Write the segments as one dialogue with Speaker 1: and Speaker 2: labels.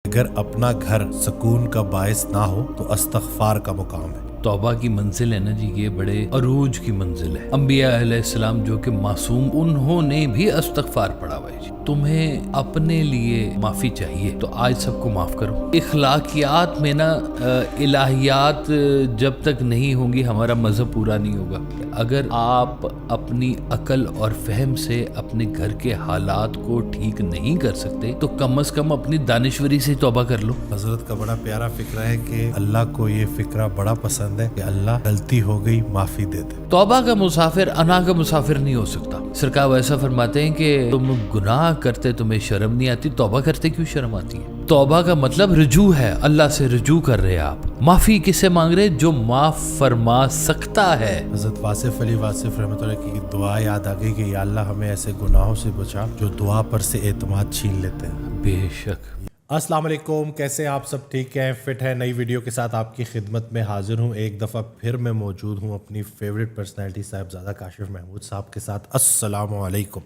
Speaker 1: اگر اپنا گھر سکون کا باعث نہ ہو تو استغفار کا مقام ہے۔
Speaker 2: توبہ کی منزل ہے نا جی، یہ بڑے عروج کی منزل ہے۔ انبیاء علیہ السلام جو کہ معصوم، انہوں نے بھی استغفار پڑھا ہوا ہے جی۔ تمہیں اپنے لیے معافی چاہیے تو آج سب کو معاف کرو۔ اخلاقیات میں نا الہیات جب تک نہیں ہوں گی ہمارا مذہب پورا نہیں ہوگا۔ اگر آپ اپنی عقل اور فہم سے اپنے گھر کے حالات کو ٹھیک نہیں کر سکتے تو کم از کم اپنی دانشوری سے توبہ کر لو۔
Speaker 1: حضرت کا بڑا پیارا فکرہ ہے کہ اللہ کو یہ فکرہ بڑا پسند ہے کہ اللہ غلطی ہو گئی معافی دے دے۔
Speaker 2: توبہ کا مسافر انا کا مسافر نہیں ہو سکتا۔ سرکار ویسا فرماتے ہیں کہ تم گناہ کرتے تمہیں شرم نہیں آتی، توبہ کرتے کیوں شرم آتی ہے؟ توبہ کا مطلب رجوع ہے، اللہ سے رجوع کر رہے آپ۔ معافی کس سے مانگ رہے؟ جو معاف فرما سکتا ہے۔
Speaker 1: حضرت واصف علی واصف رحمۃ اللہ کی دعا یاد آ گئی کہ یا اللہ ہمیں ایسے گناہوں سے بچا جو دعا پر سے اعتماد چھین لیتے ہیں۔
Speaker 2: بے شک۔
Speaker 1: السلام علیکم، کیسے ہیں آپ سب؟ ٹھیک ہیں، فٹ ہیں؟ نئی ویڈیو کے ساتھ آپ کی خدمت میں حاضر ہوں۔ ایک دفعہ پھر میں موجود ہوں اپنی فیوریٹ پرسنالٹی صاحبزادہ کاشف محمود صاحب کے ساتھ۔ السلام علیکم۔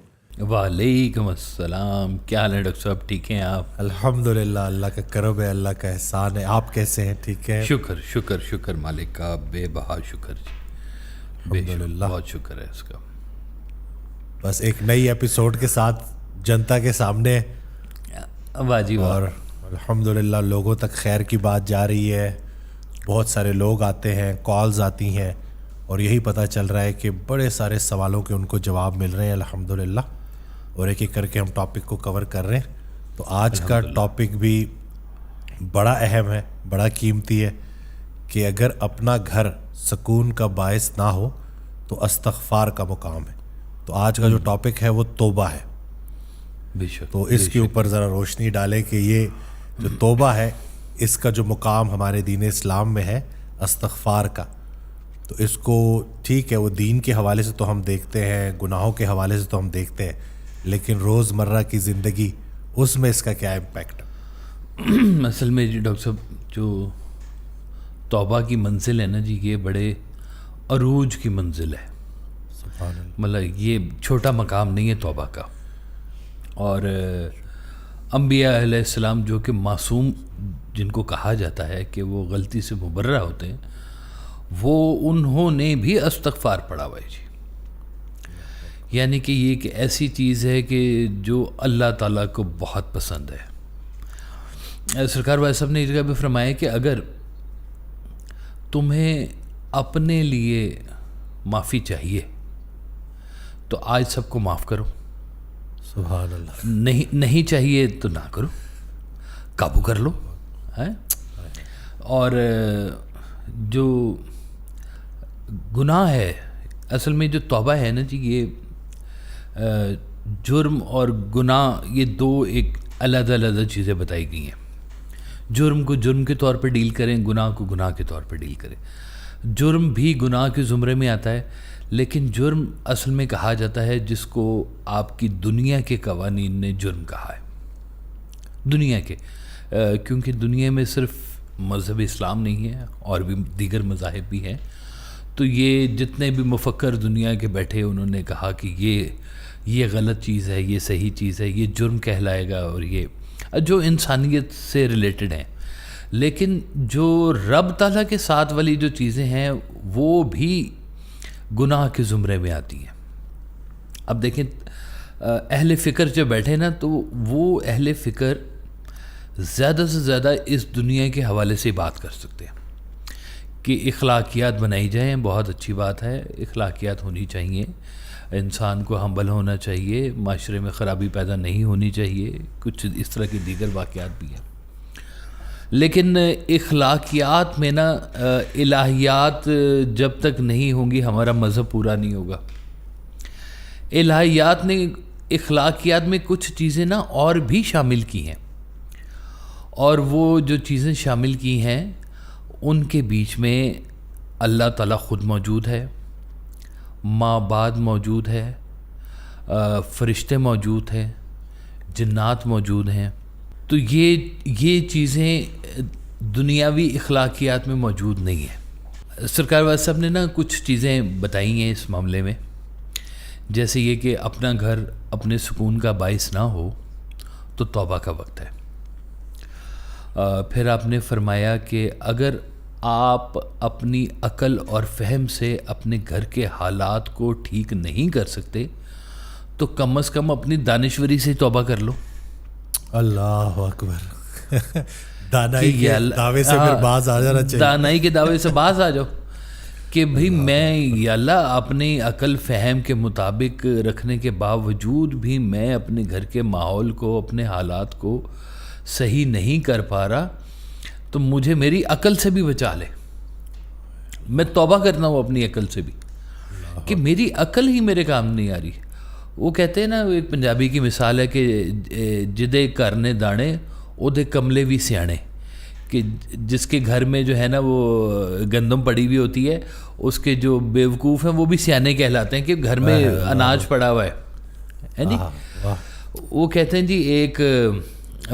Speaker 2: وعلیکم السلام، کیا حال ہے ڈاکٹر صاحب؟ ٹھیک ہیں آپ؟
Speaker 1: الحمدللہ، اللہ کا کرم ہے، اللہ کا احسان ہے۔ آپ کیسے ہیں؟ ٹھیک ہے؟
Speaker 2: شکر شکر شکر مالک کا بے بہا شکر جی،
Speaker 1: الحمدللہ،
Speaker 2: بہت شکر ہے اس کا۔
Speaker 1: بس ایک نئی ایپیسوڈ کے ساتھ جنتا کے سامنے،
Speaker 2: واہ جی واہ۔
Speaker 1: اور الحمدللہ لوگوں تک خیر کی بات جا رہی ہے۔ بہت سارے لوگ آتے ہیں، کالز آتی ہیں، اور یہی پتہ چل رہا ہے کہ بڑے سارے سوالوں کے ان کو جواب مل رہے ہیں الحمدللہ، اور ایک ایک کر کے ہم ٹاپک کو کور کر رہے ہیں۔ تو آج کا ٹاپک بھی بڑا اہم ہے، بڑا قیمتی ہے کہ اگر اپنا گھر سکون کا باعث نہ ہو تو استغفار کا مقام ہے۔ تو آج کا جو ٹاپک ہے وہ توبہ ہے۔
Speaker 2: بے شک۔
Speaker 1: تو اس کے اوپر ذرا روشنی ڈالے کہ یہ جو توبہ ہے اس کا جو مقام ہمارے دین اسلام میں ہے استغفار کا، تو اس کو ٹھیک ہے وہ دین کے حوالے سے تو ہم دیکھتے ہیں، گناہوں کے حوالے سے تو ہم دیکھتے ہیں، لیکن روز مرہ کی زندگی اس میں اس کا کیا امپیکٹ ہے؟
Speaker 2: اصل میں جی ڈاکٹر صاحب جو توبہ کی منزل ہے نا جی، یہ بڑے عروج کی منزل ہے۔
Speaker 1: سبحان اللہ۔
Speaker 2: مطلب یہ چھوٹا مقام نہیں ہے توبہ کا۔ اور انبیاء علیہ السلام جو کہ معصوم جن کو کہا جاتا ہے کہ وہ غلطی سے مبرہ ہوتے ہیں، وہ انہوں نے بھی استغفار پڑھا ہوا ہے جی۔ یعنی کہ یہ ایک ایسی چیز ہے کہ جو اللہ تعالیٰ کو بہت پسند ہے۔ سرکار والا صاحب نے اس جگہ پہ فرمایا کہ اگر تمہیں اپنے لیے معافی چاہیے تو آج سب کو معاف کرو۔
Speaker 1: سبحان اللہ۔
Speaker 2: نہیں چاہیے تو نہ کرو، قابو کر لو ہے۔ اور جو گناہ ہے، اصل میں جو توبہ ہے نا جی، یہ جرم اور گناہ یہ دو ایک علیحدہ علیحدہ چیزیں بتائی گئی ہیں۔ جرم کو جرم کے طور پہ ڈیل کریں، گناہ کو گناہ کے طور پہ ڈیل کریں۔ جرم بھی گناہ کے زمرے میں آتا ہے، لیکن جرم اصل میں کہا جاتا ہے جس کو آپ کی دنیا کے قوانین نے جرم کہا ہے۔ دنیا کے، کیونکہ دنیا میں صرف مذہب اسلام نہیں ہے اور بھی دیگر مذاہب بھی ہیں، تو یہ جتنے بھی مفکر دنیا کے بیٹھے انہوں نے کہا کہ یہ غلط چیز ہے، یہ صحیح چیز ہے، یہ جرم کہلائے گا، اور یہ جو انسانیت سے ریلیٹڈ ہیں۔ لیکن جو رب تعالیٰ کے ساتھ والی جو چیزیں ہیں وہ بھی گناہ کے زمرے میں آتی ہیں۔ اب دیکھیں اہل فکر جو بیٹھے نا، تو وہ اہل فکر زیادہ سے زیادہ اس دنیا کے حوالے سے بات کر سکتے ہیں کہ اخلاقیات بنائی جائیں، بہت اچھی بات ہے، اخلاقیات ہونی چاہیے، انسان کو ہمبل ہونا چاہیے، معاشرے میں خرابی پیدا نہیں ہونی چاہیے، کچھ اس طرح کے دیگر واقعات بھی ہیں۔ لیکن اخلاقیات میں نا الہیات جب تک نہیں ہوں گی ہمارا مذہب پورا نہیں ہوگا۔ الہیات نے اخلاقیات میں کچھ چیزیں نا اور بھی شامل کی ہیں، اور وہ جو چیزیں شامل کی ہیں ان کے بیچ میں اللہ تعالیٰ خود موجود ہے، ماں بعد موجود ہے، فرشتے موجود ہیں، جنات موجود ہیں۔ تو یہ چیزیں دنیاوی اخلاقیات میں موجود نہیں ہیں۔ سرکار والا صاحب نے نا کچھ چیزیں بتائی ہیں اس معاملے میں، جیسے یہ کہ اپنا گھر اپنے سکون کا باعث نہ ہو تو توبہ کا وقت ہے۔ پھر آپ نے فرمایا کہ اگر آپ اپنی عقل اور فہم سے اپنے گھر کے حالات کو ٹھیک نہیں کر سکتے تو کم از کم اپنی دانشوری سے توبہ کر لو.
Speaker 1: اللہ اکبر. دانائی کے دعوے سے پھر باز آ جانا چاہیے.
Speaker 2: دانائی کے دعوے سے باز آ جاؤ کہ بھئی میں یا اللہ اپنی عقل فہم کے مطابق رکھنے کے باوجود بھی میں اپنے گھر کے ماحول کو اپنے حالات کو صحیح نہیں کر پا رہا تو مجھے میری عقل سے بھی بچا لے. میں توبہ کرنا ہوں اپنی عقل سے بھی کہ میری عقل ہی میرے کام نہیں آ رہی. وہ کہتے ہیں نا, ایک پنجابی کی مثال ہے کہ جدے گھر نے دانے او دے کملے بھی سیانے, کہ جس کے گھر میں جو ہے نا وہ گندم پڑی ہوئی ہوتی ہے اس کے جو بیوقوف ہیں وہ بھی سیانے کہلاتے ہیں کہ گھر میں اناج پڑا ہوا ہے جی. وہ کہتے ہیں جی ایک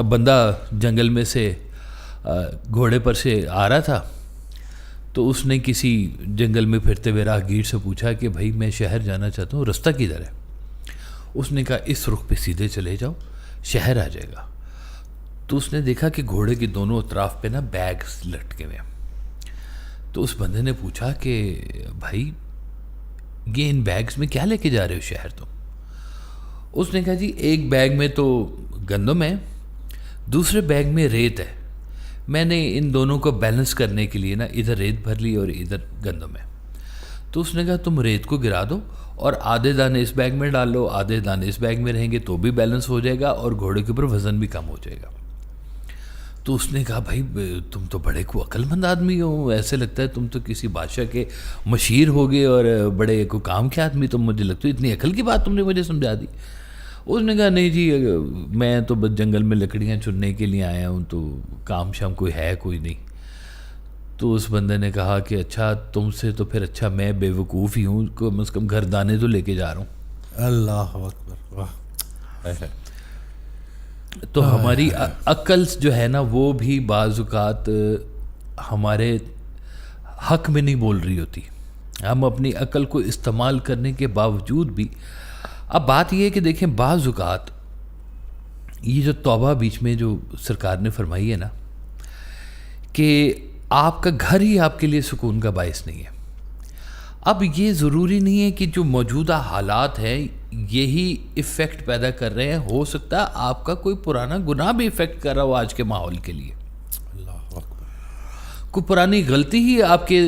Speaker 2: بندہ جنگل میں سے گھوڑے پر سے آ رہا تھا تو اس نے کسی جنگل میں پھرتے ہوئے راہگیر سے پوچھا کہ بھائی میں شہر جانا چاہتا ہوں, رستہ کدھر ہے؟ اس نے کہا اس رخ پہ سیدھے چلے جاؤ, شہر آ جائے گا. تو اس نے دیکھا کہ گھوڑے کے دونوں اطراف پہ نا بیگز لٹکے ہوئے ہیں. تو اس بندے نے پوچھا کہ بھائی یہ ان بیگز میں کیا لے کے جا رہے ہو شہر تم؟ اس نے کہا جی ایک بیگ میں تو گندم ہے, دوسرے بیگ میں ریت ہے, میں نے ان دونوں کو بیلنس کرنے کے لیے نا ادھر ریت بھر لی اور ادھر گندم ہے. تو اس نے کہا تم ریت کو گرا دو اور آدھے دانے اس بیگ میں ڈال لو, آدھے دانے اس بیگ میں رہیں گے تو بھی بیلنس ہو جائے گا اور گھوڑے کے اوپر وزن بھی کم ہو جائے گا. تو اس نے کہا بھائی تم تو بڑے کو عقل مند آدمی ہو, ایسے لگتا ہے تم تو کسی بادشاہ کے مشیر ہو گئے اور بڑے کو کام کے آدمی تم, مجھے لگتا ہے اتنی عقل کی بات تم نے مجھے سمجھا دی. اس نے کہا نہیں جی میں تو بس جنگل میں لکڑیاں چننے کے لیے آیا ہوں, تو کام شام کوئی ہے کوئی نہیں. تو اس بندے نے کہا کہ اچھا تم سے تو پھر اچھا میں بے وقوف ہی ہوں, کم از کم گھر دانے تو لے کے جا رہا ہوں.
Speaker 1: اللہ اکبر. واہ.
Speaker 2: تو ہماری عقل جو ہے نا وہ بھی بعض اوقات ہمارے حق میں نہیں بول رہی ہوتی. ہم اپنی عقل کو استعمال کرنے کے باوجود بھی, اب بات یہ ہے کہ دیکھیں بعض اوقات یہ جو توبہ بیچ میں جو سرکار نے فرمائی ہے نا کہ آپ کا گھر ہی آپ کے لیے سکون کا باعث نہیں ہے. اب یہ ضروری نہیں ہے کہ جو موجودہ حالات ہیں یہی ایفیکٹ پیدا کر رہے ہیں, ہو سکتا ہے آپ کا کوئی پرانا گناہ بھی ایفیکٹ کر رہا ہو آج کے ماحول کے لیے.
Speaker 1: اللہ اکبر.
Speaker 2: کوئی پرانی غلطی ہی آپ کے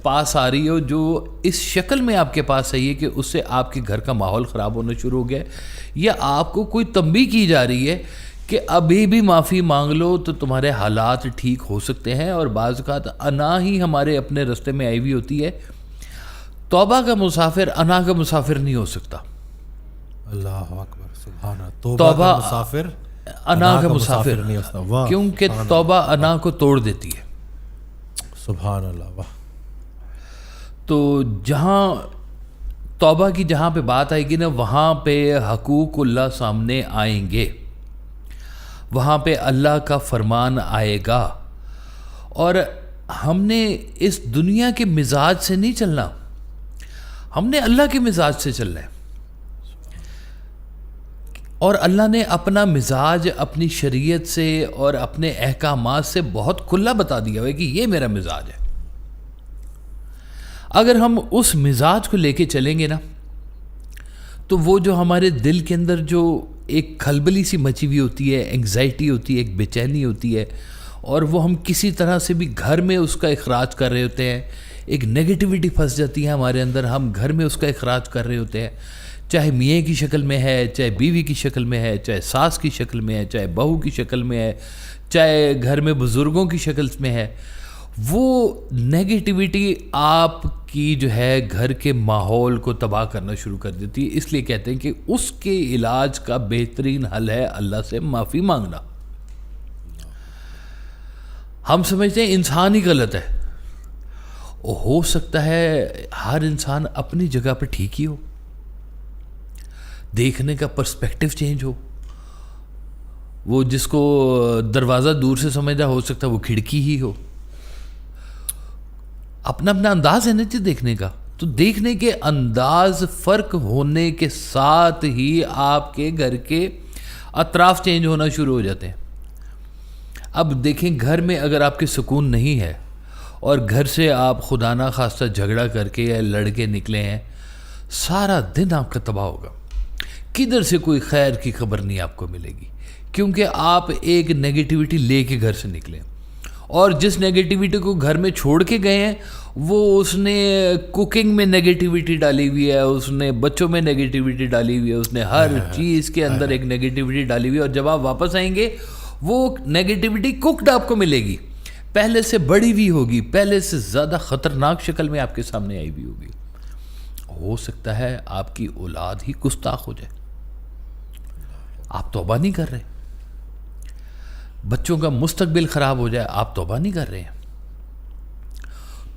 Speaker 2: پاس آ رہی ہو جو اس شکل میں آپ کے پاس آئی ہے کہ اس سے آپ کے گھر کا ماحول خراب ہونا شروع ہو گیا ہے, یا آپ کو کوئی تنبیہ کی جا رہی ہے کہ ابھی بھی معافی مانگ لو تو تمہارے حالات ٹھیک ہو سکتے ہیں. اور بعض اوقات انا ہی ہمارے اپنے رستے میں آئی ہوئی ہوتی ہے. توبہ کا مسافر انا کا مسافر نہیں ہو سکتا.
Speaker 1: اللہ اکبر. سبحان اللہ. توبہ کا مسافر
Speaker 2: انا کا مسافر
Speaker 1: نہیں ہو سکتا,
Speaker 2: کیونکہ توبہ انا کو توڑ دیتی ہے.
Speaker 1: سبحان اللہ. واہ.
Speaker 2: تو جہاں توبہ کی جہاں پہ بات آئے گی نا وہاں پہ حقوق اللہ سامنے آئیں گے, وہاں پہ اللہ کا فرمان آئے گا. اور ہم نے اس دنیا کے مزاج سے نہیں چلنا, ہم نے اللہ کے مزاج سے چلنا ہے. اور اللہ نے اپنا مزاج اپنی شریعت سے اور اپنے احکامات سے بہت کھلا بتا دیا ہے کہ یہ میرا مزاج ہے. اگر ہم اس مزاج کو لے کے چلیں گے نا تو وہ جو ہمارے دل کے اندر جو ایک کھلبلی سی مچی ہوئی ہوتی ہے, انگزائٹی ہوتی ہے, ایک بے چینی ہوتی ہے, اور وہ ہم کسی طرح سے بھی گھر میں اس کا اخراج کر رہے ہوتے ہیں, ایک نیگیٹیوٹی پھنس جاتی ہے ہمارے اندر, ہم گھر میں اس کا اخراج کر رہے ہوتے ہیں, چاہے میاں کی شکل میں ہے, چاہے بیوی کی شکل میں ہے, چاہے ساس کی شکل میں ہے, چاہے بہو کی شکل میں ہے, چاہے گھر میں بزرگوں کی شکل میں ہے. وہ نیگیٹیوٹی آپ کی جو ہے گھر کے ماحول کو تباہ کرنا شروع کر دیتی ہے. اس لیے کہتے ہیں کہ اس کے علاج کا بہترین حل ہے اللہ سے معافی مانگنا. ہم سمجھتے ہیں انسان ہی غلط ہے, ہو سکتا ہے ہر انسان اپنی جگہ پہ ٹھیک ہی ہو, دیکھنے کا پرسپیکٹیو چینج ہو. وہ جس کو دروازہ دور سے سمجھا ہو سکتا ہے وہ کھڑکی ہی ہو. اپنا اپنا انداز ہے نا جی دیکھنے کا, تو دیکھنے کے انداز فرق ہونے کے ساتھ ہی آپ کے گھر کے اطراف چینج ہونا شروع ہو جاتے ہیں. اب دیکھیں گھر میں اگر آپ کے سکون نہیں ہے اور گھر سے آپ خدا نہ خواستہ جھگڑا کر کے یا لڑ کے نکلے ہیں، سارا دن آپ کا تباہ ہوگا، کدھر سے کوئی خیر کی خبر نہیں آپ کو ملے گی، کیونکہ آپ ایک نیگیٹیوٹی لے کے گھر سے نکلے، اور جس نیگیٹیوٹی کو گھر میں چھوڑ کے گئے ہیں وہ اس نے کوکنگ میں نیگیٹیوٹی ڈالی ہوئی ہے، اس نے بچوں میں نیگیٹیوٹی ڈالی ہوئی ہے، اس نے ہر چیز کے اندر ایک نیگیٹیوٹی ڈالی ہوئی ہے، اور جب آپ واپس آئیں گے وہ نیگیٹیوٹی کوکڈ آپ کو ملے گی، پہلے سے بڑی ہوئی ہوگی، پہلے سے زیادہ خطرناک شکل میں آپ کے سامنے آئی ہوئی ہوگی۔ ہو سکتا ہے آپ کی اولاد ہی گستاخ ہو جائے، آپ توبہ نہیں کر رہے، بچوں کا مستقبل خراب ہو جائے، آپ توبہ نہیں کر رہے ہیں۔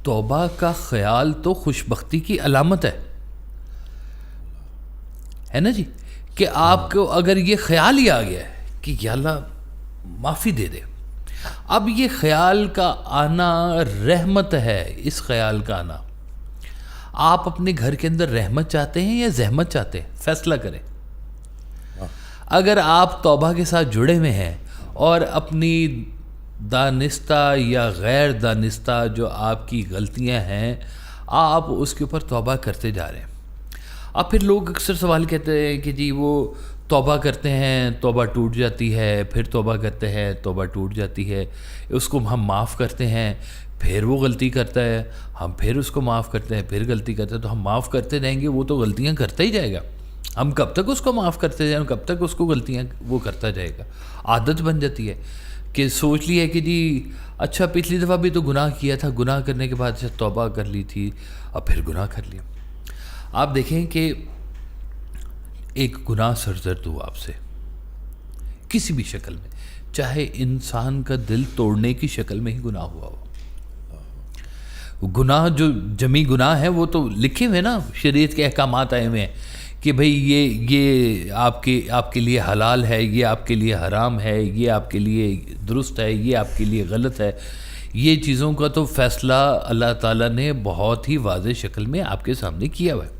Speaker 2: توبہ کا خیال تو خوش بختی کی علامت ہے نا جی، کہ آپ کو اگر یہ خیال ہی آ گیا ہے کہ یا اللہ معافی دے دے، اب یہ خیال کا آنا رحمت ہے، اس خیال کا آنا، آپ اپنے گھر کے اندر رحمت چاہتے ہیں یا زحمت چاہتے ہیں، فیصلہ کریں۔ اگر آپ توبہ کے ساتھ جڑے ہوئے ہیں اور اپنی دانستہ یا غیر دانستہ جو آپ کی غلطیاں ہیں آپ اس کے اوپر توبہ کرتے جا رہے ہیں، اب پھر لوگ اکثر سوال کہتے ہیں کہ جی وہ توبہ کرتے ہیں توبہ ٹوٹ جاتی ہے، پھر توبہ کرتے ہیں توبہ ٹوٹ جاتی ہے، اس کو ہم معاف کرتے ہیں، پھر وہ غلطی کرتا ہے، ہم پھر اس کو معاف کرتے ہیں، پھر غلطی کرتے ہیں، تو ہم معاف کرتے رہیں گے، وہ تو غلطیاں کرتا ہی جائے گا، ہم کب تک اس کو معاف کرتے جائیں، کب تک اس کو غلطیاں وہ کرتا جائے گا، عادت بن جاتی ہے کہ سوچ لی ہے کہ جی اچھا پچھلی دفعہ بھی تو گناہ کیا تھا، گناہ کرنے کے بعد سے توبہ کر لی تھی اور پھر گناہ کر لیا۔ آپ دیکھیں کہ ایک گناہ سرزد ہوا آپ سے کسی بھی شکل میں، چاہے انسان کا دل توڑنے کی شکل میں ہی گناہ ہوا ہو، گناہ جو جمی گناہ ہے وہ تو لکھے ہوئے نا، شریعت کے احکامات آئے ہوئے ہیں کہ بھئی یہ آپ کے لیے حلال ہے، یہ آپ کے لیے حرام ہے، یہ آپ کے لیے درست ہے، یہ آپ کے لیے غلط ہے، یہ چیزوں کا تو فیصلہ اللہ تعالیٰ نے بہت ہی واضح شکل میں آپ کے سامنے کیا ہوا ہے،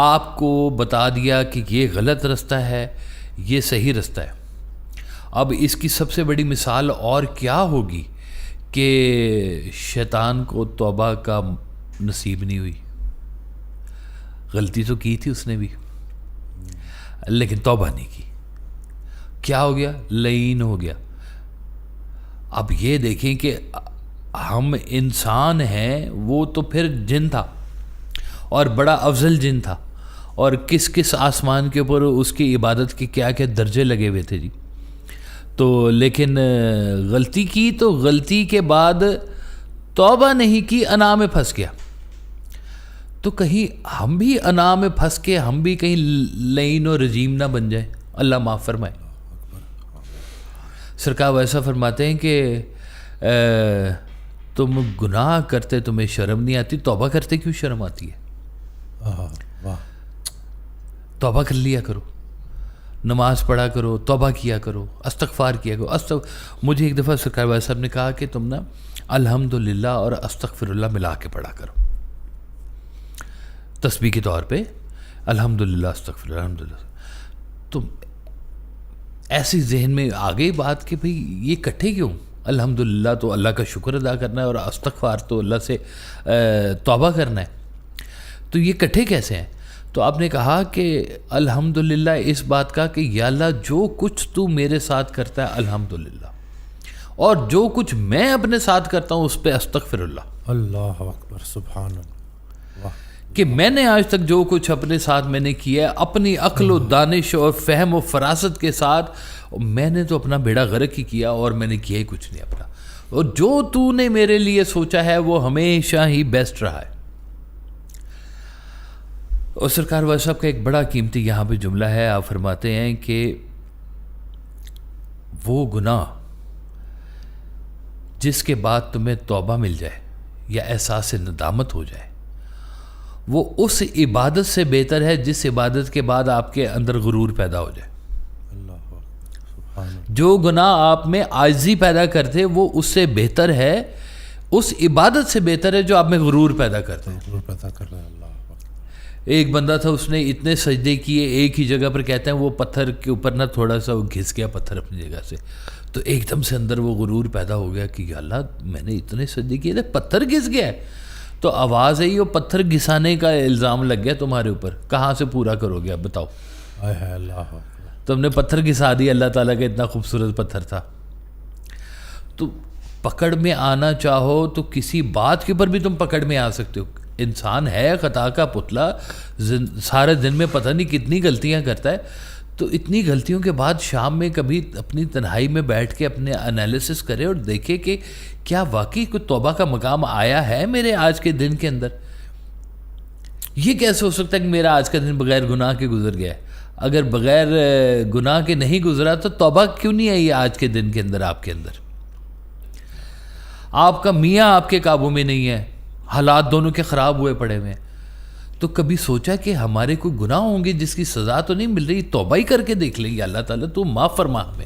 Speaker 2: آپ کو بتا دیا کہ یہ غلط رستہ ہے، یہ صحیح رستہ ہے۔ اب اس کی سب سے بڑی مثال اور کیا ہوگی کہ شیطان کو توبہ کا نصیب نہیں ہوئی، غلطی تو کی تھی اس نے بھی لیکن توبہ نہیں کی، کیا ہو گیا؟ لعین ہو گیا۔ اب یہ دیکھیں کہ ہم انسان ہیں، وہ تو پھر جن تھا اور بڑا افضل جن تھا، اور کس کس آسمان کے اوپر اس کی عبادت کے کیا کیا درجے لگے ہوئے تھے جی، تو لیکن غلطی کی، تو غلطی کے بعد توبہ نہیں کی، انا میں پھنس گیا، تو کہیں ہم بھی انا میں پھنس کے ہم بھی کہیں لعین و رجیم نہ بن جائیں، اللہ معاف فرمائے۔ سرکار ویسا فرماتے ہیں کہ تم گناہ کرتے تمہیں شرم نہیں آتی، توبہ کرتے کیوں شرم آتی ہے؟ توبہ کر لیا کرو، نماز پڑھا کرو، توبہ کیا کرو، استغفار کیا کرو۔ مجھے ایک دفعہ سرکار ویسا صاحب نے کہا کہ تم نا الحمدللہ اور استغفر اللہ ملا کے پڑھا کرو، تسبیح کے طور پہ الحمدللہ استغفر اللہ الحمدللہ، تو ایسی ذہن میں آ گئی بات کہ بھئی یہ کٹھے کیوں؟ الحمدللہ تو اللہ کا شکر ادا کرنا ہے اور استغفار تو اللہ سے توبہ کرنا ہے، تو یہ کٹھے کیسے ہیں؟ تو آپ نے کہا کہ الحمدللہ اس بات کا کہ یا اللہ جو کچھ تو میرے ساتھ کرتا ہے الحمدللہ، اور جو کچھ میں اپنے ساتھ کرتا ہوں اس پہ استغفر اللہ،
Speaker 1: اللہ اکبر، سبحان اللہ،
Speaker 2: کہ میں نے آج تک جو کچھ اپنے ساتھ میں نے کیا ہے اپنی عقل و دانش اور فہم و فراست کے ساتھ، میں نے تو اپنا بیڑا غرق ہی کیا اور میں نے کیا ہی کچھ نہیں اپنا، اور جو تو نے میرے لیے سوچا ہے وہ ہمیشہ ہی بیسٹ رہا ہے۔ اور سرکار والا صاحب کا ایک بڑا قیمتی یہاں پہ جملہ ہے، آپ فرماتے ہیں کہ وہ گناہ جس کے بعد تمہیں توبہ مل جائے یا احساس ندامت ہو جائے، وہ اس عبادت سے بہتر ہے جس عبادت کے بعد آپ کے اندر غرور پیدا ہو جائے۔ جو گناہ آپ میں عاجزی پیدا کرتے وہ اس سے بہتر ہے، اس عبادت سے بہتر ہے جو آپ میں غرور پیدا کرتے ہیں۔ ایک بندہ تھا، اس نے اتنے سجدے کیے ایک ہی جگہ پر، کہتے ہیں وہ پتھر کے اوپر نہ تھوڑا سا وہ گھس گیا پتھر اپنی جگہ سے، تو ایک دم سے اندر وہ غرور پیدا ہو گیا کہ یا اللہ میں نے اتنے سجدے کیے تھے, پتھر گھس گیا ہے. تو آواز آئی, وہ پتھر گھسانے کا الزام لگ گیا تمہارے اوپر, کہاں سے پورا کرو گے اب بتاؤ.
Speaker 1: اللہ
Speaker 2: تم نے پتھر گھسا دیا, اللہ تعالیٰ کا اتنا خوبصورت پتھر تھا. تو پکڑ میں آنا چاہو تو کسی بات کے اوپر بھی تم پکڑ میں آ سکتے ہو. انسان ہے خطا کا پتلا, سارے دن میں پتہ نہیں کتنی غلطیاں کرتا ہے. تو اتنی غلطیوں کے بعد شام میں کبھی اپنی تنہائی میں بیٹھ کے اپنے انالیسس کرے اور دیکھے کہ کیا واقعی کوئی توبہ کا مقام آیا ہے میرے آج کے دن کے اندر. یہ کیسے ہو سکتا ہے کہ میرا آج کا دن بغیر گناہ کے گزر گیا ہے؟ اگر بغیر گناہ کے نہیں گزرا تو توبہ کیوں نہیں آئی آج کے دن کے اندر آپ کے اندر؟ آپ کا میاں آپ کے قابو میں نہیں ہے, حالات دونوں کے خراب ہوئے پڑے ہوئے ہیں. تو کبھی سوچا کہ ہمارے کوئی گناہ ہوں گے جس کی سزا تو نہیں مل رہی, توبہ ہی کر کے دیکھ لیں گے, اللہ تعالیٰ تو معاف فرما ہمیں.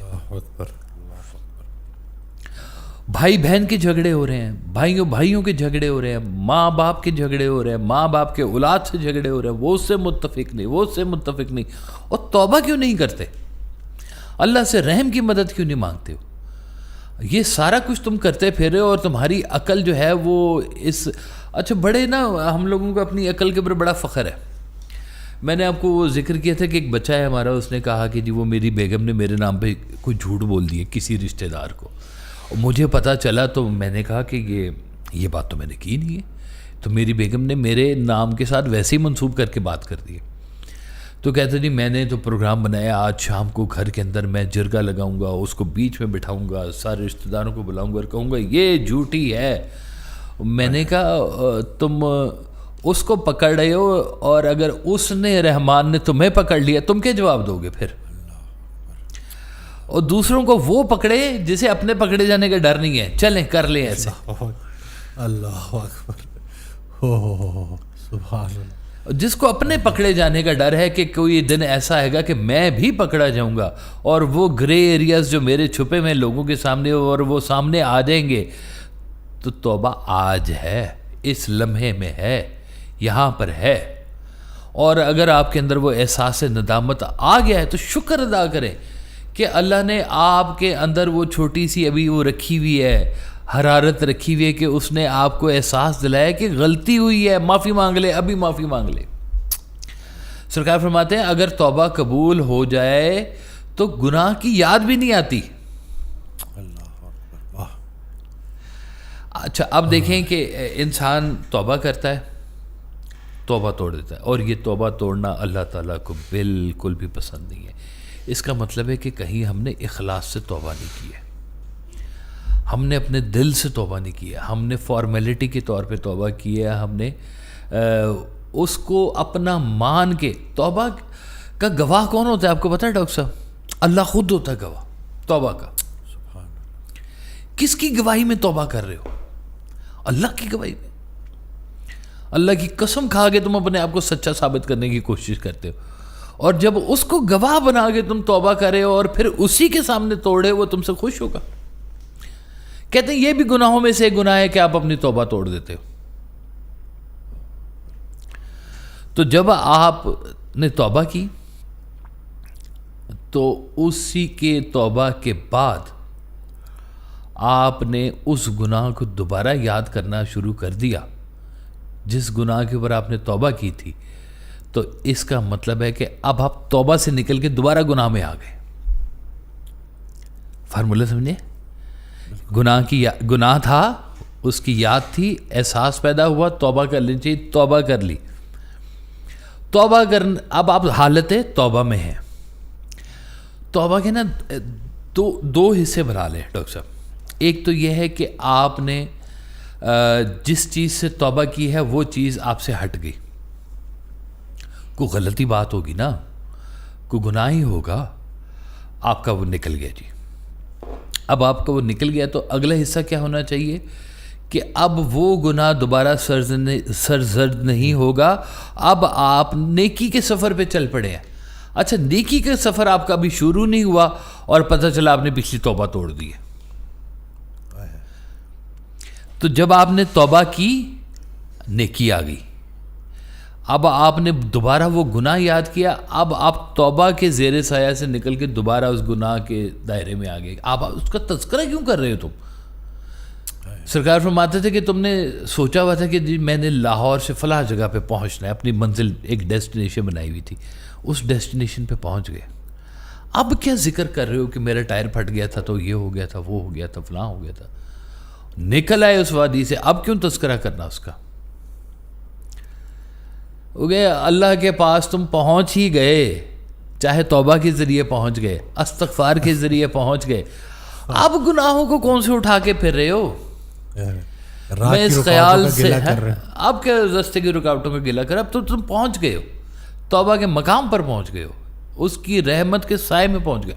Speaker 2: بھائی بہن کے جھگڑے ہو رہے ہیں, بھائیوں کے جھگڑے ہو رہے ہیں, ماں باپ کے جھگڑے ہو رہے ہیں, ماں باپ کے اولاد سے جھگڑے ہو رہے ہیں, وہ اس سے متفق نہیں, وہ اس سے متفق نہیں, اور توبہ کیوں نہیں کرتے؟ اللہ سے رحم کی مدد کیوں نہیں مانگتے ہو؟ یہ سارا کچھ تم کرتے پھرے اور تمہاری عقل جو ہے وہ اس اچھا بڑے نا, ہم لوگوں کو اپنی عقل کے اوپر بڑا فخر ہے. میں نے آپ کو وہ ذکر کیا تھا کہ ایک بچہ ہے ہمارا, اس نے کہا کہ جی وہ میری بیگم نے میرے نام پہ کوئی جھوٹ بول دیے کسی رشتہ دار کو, مجھے پتہ چلا تو میں نے کہا کہ یہ بات تو میں نے کی نہیں ہے. تو میری بیگم نے میرے نام کے ساتھ ویسے ہی منسوب کر کے بات کر دی. تو کہتے جی میں نے تو پروگرام بنایا, آج شام کو گھر کے اندر میں جرگا لگاؤں گا, اس کو بیچ میں بٹھاؤں گا, سارے رشتہ داروں کو بلاؤں گا اور کہوں گا یہ جھوٹی ہے. میں نے کہا تم اس کو پکڑ رہے ہو, اور اگر اس نے رحمان نے تمہیں پکڑ لیا تم کیا جواب دو گے پھر؟ اور دوسروں کو وہ پکڑے جسے اپنے پکڑے جانے کا ڈر نہیں ہے, چلیں کر لیں ایسے.
Speaker 1: اللہ اکبر, سبحان اللہ.
Speaker 2: جس کو اپنے پکڑے جانے کا ڈر ہے کہ کوئی دن ایسا آئے گا کہ میں بھی پکڑا جاؤں گا, اور وہ گرے ایریاز جو میرے چھپے میں لوگوں کے سامنے اور وہ سامنے آ جائیں گے. تو توبہ آج ہے, اس لمحے میں ہے, یہاں پر ہے. اور اگر آپ کے اندر وہ احساس ندامت آ گیا ہے تو شکر ادا کریں کہ اللہ نے آپ کے اندر وہ چھوٹی سی ابھی وہ رکھی ہوئی ہے, حرارت رکھی ہوئی ہے کہ اس نے آپ کو احساس دلایا کہ غلطی ہوئی ہے, معافی مانگ لے, ابھی معافی مانگ لے. سرکار فرماتے ہیں اگر توبہ قبول ہو جائے تو گناہ کی یاد بھی نہیں آتی. اچھا اب دیکھیں کہ انسان توبہ کرتا ہے, توبہ توڑ دیتا ہے, اور یہ توبہ توڑنا اللہ تعالیٰ کو بالکل بھی پسند نہیں ہے. اس کا مطلب ہے کہ کہیں ہم نے اخلاص سے توبہ نہیں کی ہے, ہم نے اپنے دل سے توبہ نہیں کی ہے, ہم نے فارمیلٹی کے طور پہ توبہ کی ہے, ہم نے اس کو اپنا مان کے. توبہ کا گواہ کون ہوتا ہے آپ کو پتہ ہے ڈاکٹر صاحب؟ اللہ خود ہوتا ہے گواہ توبہ کا. کس کی گواہی میں توبہ کر رہے ہو؟ اللہ کی گواہی میں. اللہ کی قسم کھا کے تم اپنے آپ کو سچا ثابت کرنے کی کوشش کرتے ہو, اور جب اس کو گواہ بنا کے تم توبہ کرے اور پھر اسی کے سامنے توڑے, وہ تم سے خوش ہوگا. کہتے ہیں یہ بھی گناہوں میں سے گناہ ہے کہ آپ اپنی توبہ توڑ دیتے ہو. تو جب آپ نے توبہ کی تو اسی کے توبہ کے بعد آپ نے اس گناہ کو دوبارہ یاد کرنا شروع کر دیا جس گناہ کے اوپر آپ نے توبہ کی تھی. تو اس کا مطلب ہے کہ اب آپ توبہ سے نکل کے دوبارہ گناہ میں آ گئے. فارمولہ سمجھے؟ گناہ تھا, اس کی یاد تھی, احساس پیدا ہوا, توبہ کر لینی چاہیے, توبہ کر لی. توبہ کرنا, اب آپ حالت توبہ میں ہیں. توبہ کے نا دو حصے بنا لیں ڈاکٹر صاحب. ایک تو یہ ہے کہ آپ نے جس چیز سے توبہ کی ہے وہ چیز آپ سے ہٹ گئی. کوئی غلطی بات ہوگی نا, کوئی گناہ ہی ہوگا, آپ کا وہ نکل گیا جی. اب آپ کا وہ نکل گیا تو اگلا حصہ کیا ہونا چاہیے کہ اب وہ گناہ دوبارہ سرزد نہیں ہوگا. اب آپ نیکی کے سفر پہ چل پڑے ہیں. اچھا نیکی کا سفر آپ کا ابھی شروع نہیں ہوا اور پتہ چلا آپ نے پچھلی توبہ توڑ دی ہے. تو جب آپ نے توبہ کی نیکی آ گئی. اب آپ نے دوبارہ وہ گناہ یاد کیا، اب آپ توبہ کے زیر سایہ سے نکل کے دوبارہ اس گناہ کے دائرے میں آ گئے. آپ اس کا تذکرہ کیوں کر رہے ہو تم؟ سرکار فرماتے تھے کہ تم نے سوچا ہوا تھا کہ جی میں نے لاہور سے فلاں جگہ پہ پہنچنا ہے، اپنی منزل ایک ڈیسٹینیشن بنائی ہوئی تھی، اس ڈیسٹینیشن پہ پہنچ گئے. اب کیا ذکر کر رہے ہو کہ میرا ٹائر پھٹ گیا تھا تو یہ ہو گیا تھا، وہ ہو گیا تھا، فلاں ہو گیا تھا. نکل آئے اس وادی سے، اب کیوں تذکرہ کرنا اس کا؟ ہو گئے اللہ کے پاس تم پہنچ ہی گئے، چاہے توبہ کے ذریعے پہنچ گئے، استغفار کے ذریعے پہنچ گئے. اب گناہوں کو کون سے اٹھا کے پھر رہے ہو؟ میں اس خیال سے اب کیا راستے کی رکاوٹوں کا گلا کر، اب تو تم پہنچ گئے ہو، توبہ کے مقام پر پہنچ گئے ہو، اس کی رحمت کے سائے میں پہنچ گئے.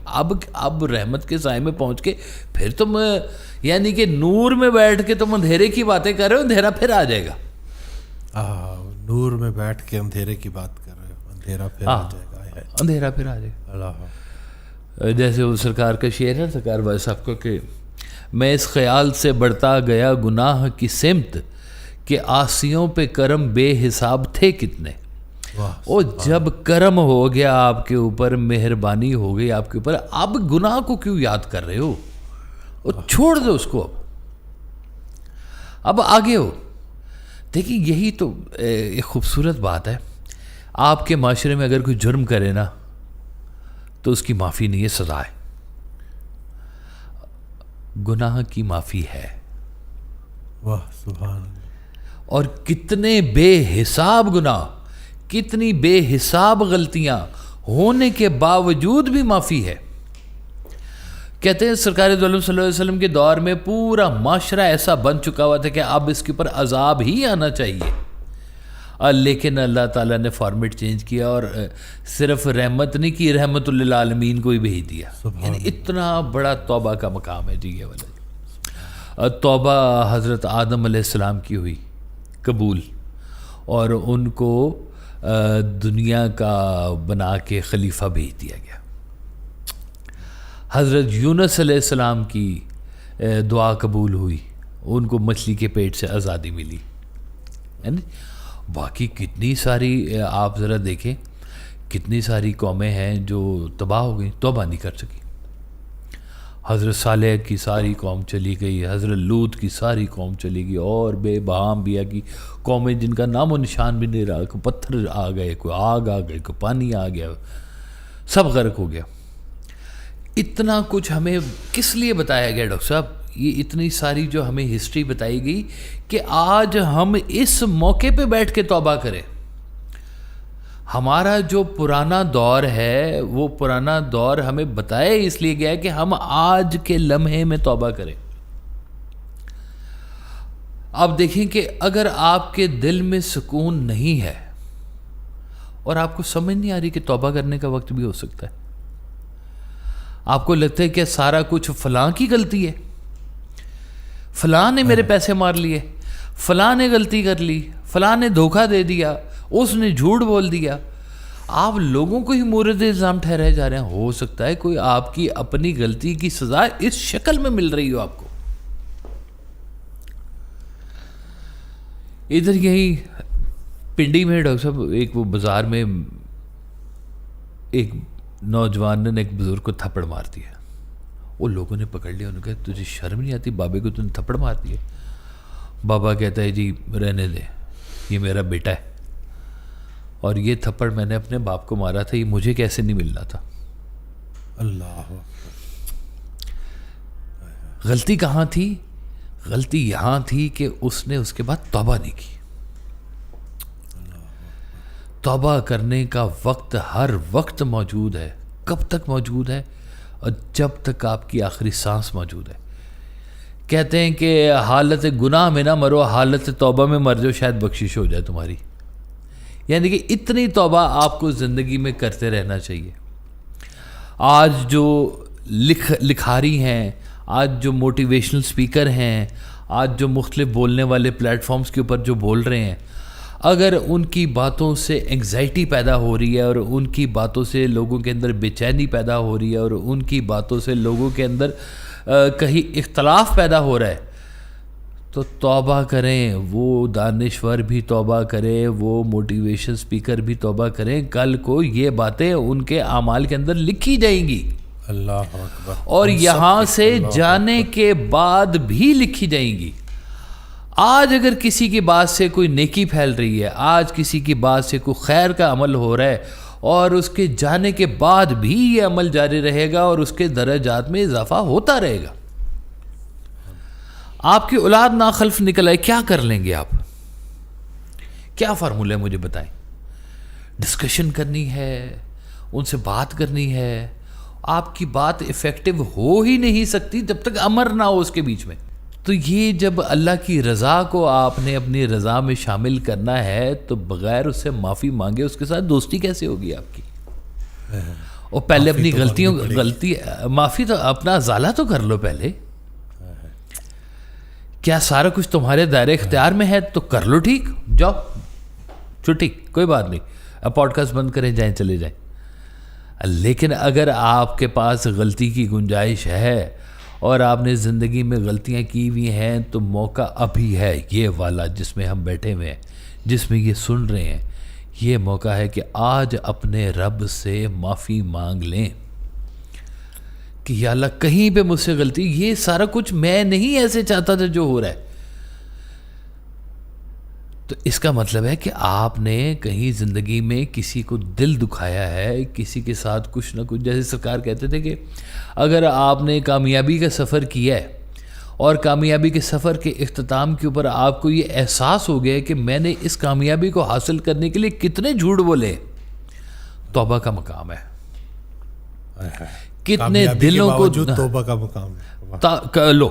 Speaker 2: اب رحمت کے سائے میں پہنچ کے پھر تم یعنی کہ نور میں بیٹھ کے تم اندھیرے کی باتیں کر رہے ہو، اندھیرا پھر آ جائے گا.
Speaker 1: نور میں بیٹھ کے اندھیرے کی بات کر رہے ہو، اندھیرا پھر آ جائے گا.
Speaker 2: اندھیرا پھر آ جائے گا.
Speaker 1: اللہ
Speaker 2: جیسے وہ سرکار کا شعر ہے سرکار بھائی صاحب کو کہ میں اس خیال سے بڑھتا گیا گناہ کی سمت کہ عاصیوں پہ کرم بے حساب تھے کتنے. او جب کرم ہو گیا آپ کے اوپر، مہربانی ہو گئی آپ کے اوپر، اب گناہ کو کیوں یاد کر رہے ہو؟ چھوڑ دو اس کو، اب آگے ہو. دیکھیے یہی تو ایک خوبصورت بات ہے. آپ کے معاشرے میں اگر کوئی جرم کرے نا تو اس کی معافی نہیں ہے، سزا ہے. گناہ کی معافی ہے.
Speaker 1: واہ سبحان اللہ.
Speaker 2: اور کتنے بے حساب گناہ، کتنی بے حساب غلطیاں ہونے کے باوجود بھی معافی ہے. کہتے ہیں سرکار دو عالم صلی اللہ علیہ وسلم کے دور میں پورا معاشرہ ایسا بن چکا ہوا تھا کہ اب اس کے اوپر عذاب ہی آنا چاہیے، لیکن اللہ تعالیٰ نے فارمیٹ چینج کیا اور صرف رحمت نہیں کی، رحمت للعالمین کو ہی بھیج دیا. یعنی اتنا بڑا توبہ کا مقام ہے جی یہ والا. توبہ حضرت آدم علیہ السلام کی ہوئی قبول، اور ان کو دنیا کا بنا کے خلیفہ بھیج دیا گیا. حضرت یونس علیہ السلام کی دعا قبول ہوئی، ان کو مچھلی کے پیٹ سے آزادی ملی. یعنی باقی کتنی ساری آپ ذرا دیکھیں، کتنی ساری قومیں ہیں جو تباہ ہو گئیں، توبہ نہیں کر سکی. حضرت صالح کی ساری قوم چلی گئی، حضرت لوط کی ساری قوم چلی گئی، اور بے بہام بیا کی قومیں جن کا نام و نشان بھی نہیں رہا. کوئی پتھر آ گئے، کوئی آگ آ گئی، کوئی پانی آ گیا، سب غرق ہو گیا. اتنا کچھ ہمیں کس لیے بتایا گیا ڈاکٹر صاحب؟ یہ اتنی ساری جو ہمیں ہسٹری بتائی گئی کہ آج ہم اس موقع پہ بیٹھ کے توبہ کریں. ہمارا جو پرانا دور ہے وہ پرانا دور ہمیں بتایا اس لیے گیا کہ ہم آج کے لمحے میں توبہ کریں. اب دیکھیں کہ اگر آپ کے دل میں سکون نہیں ہے اور آپ کو سمجھ نہیں آ رہی کہ توبہ کرنے کا وقت بھی ہو سکتا ہے، آپ کو لگتا ہے کہ سارا کچھ فلاں کی غلطی ہے، فلاں نے میرے پیسے مار لیے، فلاں نے غلطی کر لی، فلاں نے دھوکہ دے دیا، اس نے جھوٹ بول دیا، آپ لوگوں کو ہی مورد الزام ٹھہرائے جا رہے ہیں. ہو سکتا ہے کوئی آپ کی اپنی غلطی کی سزا اس شکل میں مل رہی ہو آپ کو. ادھر یہی پنڈی میں ڈاکٹر صاحب ایک وہ بازار میں ایک نوجوان نے ایک بزرگ کو تھپڑ مار دیا. وہ لوگوں نے پکڑ لیا، انہوں نے کہا تجھے شرم نہیں آتی، بابے کو تم نے تھپڑ مار دیا. بابا کہتا ہے جی رہنے دے، یہ میرا بیٹا ہے اور یہ تھپڑ میں نے اپنے باپ کو مارا تھا، یہ مجھے کیسے نہیں ملنا تھا.
Speaker 1: اللہ
Speaker 2: غلطی کہاں تھی؟ غلطی یہاں تھی کہ اس نے اس کے بعد توبہ نہیں کی. توبہ کرنے کا وقت ہر وقت موجود ہے. کب تک موجود ہے؟ اور جب تک آپ کی آخری سانس موجود ہے. کہتے ہیں کہ حالت گناہ میں نہ مرو، حالت توبہ میں مر جاؤ، شاید بخشش ہو جائے تمہاری. یعنی کہ اتنی توبہ آپ کو زندگی میں کرتے رہنا چاہیے. آج جو لکھاری ہیں، آج جو موٹیویشنل سپیکر ہیں، آج جو مختلف بولنے والے پلیٹ فارمز کے اوپر جو بول رہے ہیں، اگر ان کی باتوں سے انگزائٹی پیدا ہو رہی ہے اور ان کی باتوں سے لوگوں کے اندر بے چینی پیدا ہو رہی ہے اور ان کی باتوں سے لوگوں کے اندر کہیں اختلاف پیدا ہو رہا ہے، تو توبہ کریں، وہ دانشور بھی توبہ کریں، وہ موٹیویشن سپیکر بھی توبہ کریں، کل کو یہ باتیں ان کے اعمال کے اندر لکھی جائیں گی،
Speaker 1: اللہ اکبر،
Speaker 2: اور یہاں سے جانے کے بعد بھی لکھی جائیں گی۔ آج اگر کسی کی بات سے کوئی نیکی پھیل رہی ہے، آج کسی کی بات سے کوئی خیر کا عمل ہو رہا ہے، اور اس کے جانے کے بعد بھی یہ عمل جاری رہے گا اور اس کے درجات میں اضافہ ہوتا رہے گا۔ آپ کی اولاد ناخلف نکل آئے، کیا کر لیں گے آپ؟ کیا فارمولہ ہے مجھے بتائیں؟ ڈسکشن کرنی ہے، ان سے بات کرنی ہے۔ آپ کی بات افیکٹو ہو ہی نہیں سکتی جب تک امر نہ ہو اس کے بیچ میں۔ تو یہ جب اللہ کی رضا کو آپ نے اپنی رضا میں شامل کرنا ہے تو بغیر اس سے معافی مانگے اس کے ساتھ دوستی کیسے ہوگی آپ کی؟ اور پہلے اپنی غلطی معافی تو اپنا ازالہ تو کر لو پہلے۔ کیا سارا کچھ تمہارے دائرے اختیار میں ہے تو کر لو، ٹھیک، جاؤ چھٹی، کوئی بات نہیں، اب پوڈ کاسٹ بند کریں، جائیں چلے جائیں۔ لیکن اگر آپ کے پاس غلطی کی گنجائش ہے اور آپ نے زندگی میں غلطیاں کی ہوئی ہیں تو موقع ابھی ہے، یہ والا جس میں ہم بیٹھے ہوئے ہیں، جس میں یہ سن رہے ہیں، یہ موقع ہے کہ آج اپنے رب سے معافی مانگ لیں کہ یا اللہ کہیں پہ مجھ سے غلطی، یہ سارا کچھ میں نہیں ایسے چاہتا تھا جو ہو رہا ہے۔ تو اس کا مطلب ہے کہ آپ نے کہیں زندگی میں کسی کو دل دکھایا ہے، کسی کے ساتھ کچھ نہ کچھ، جیسے سرکار کہتے تھے کہ اگر آپ نے کامیابی کا سفر کیا ہے اور کامیابی کے سفر کے اختتام کے اوپر آپ کو یہ احساس ہو گیا کہ میں نے اس کامیابی کو حاصل کرنے کے لیے کتنے جھوٹ بولے، توبہ کا مقام ہے۔ کتنے دلوں کو
Speaker 1: توبہ کا مقام ہے،
Speaker 2: لو،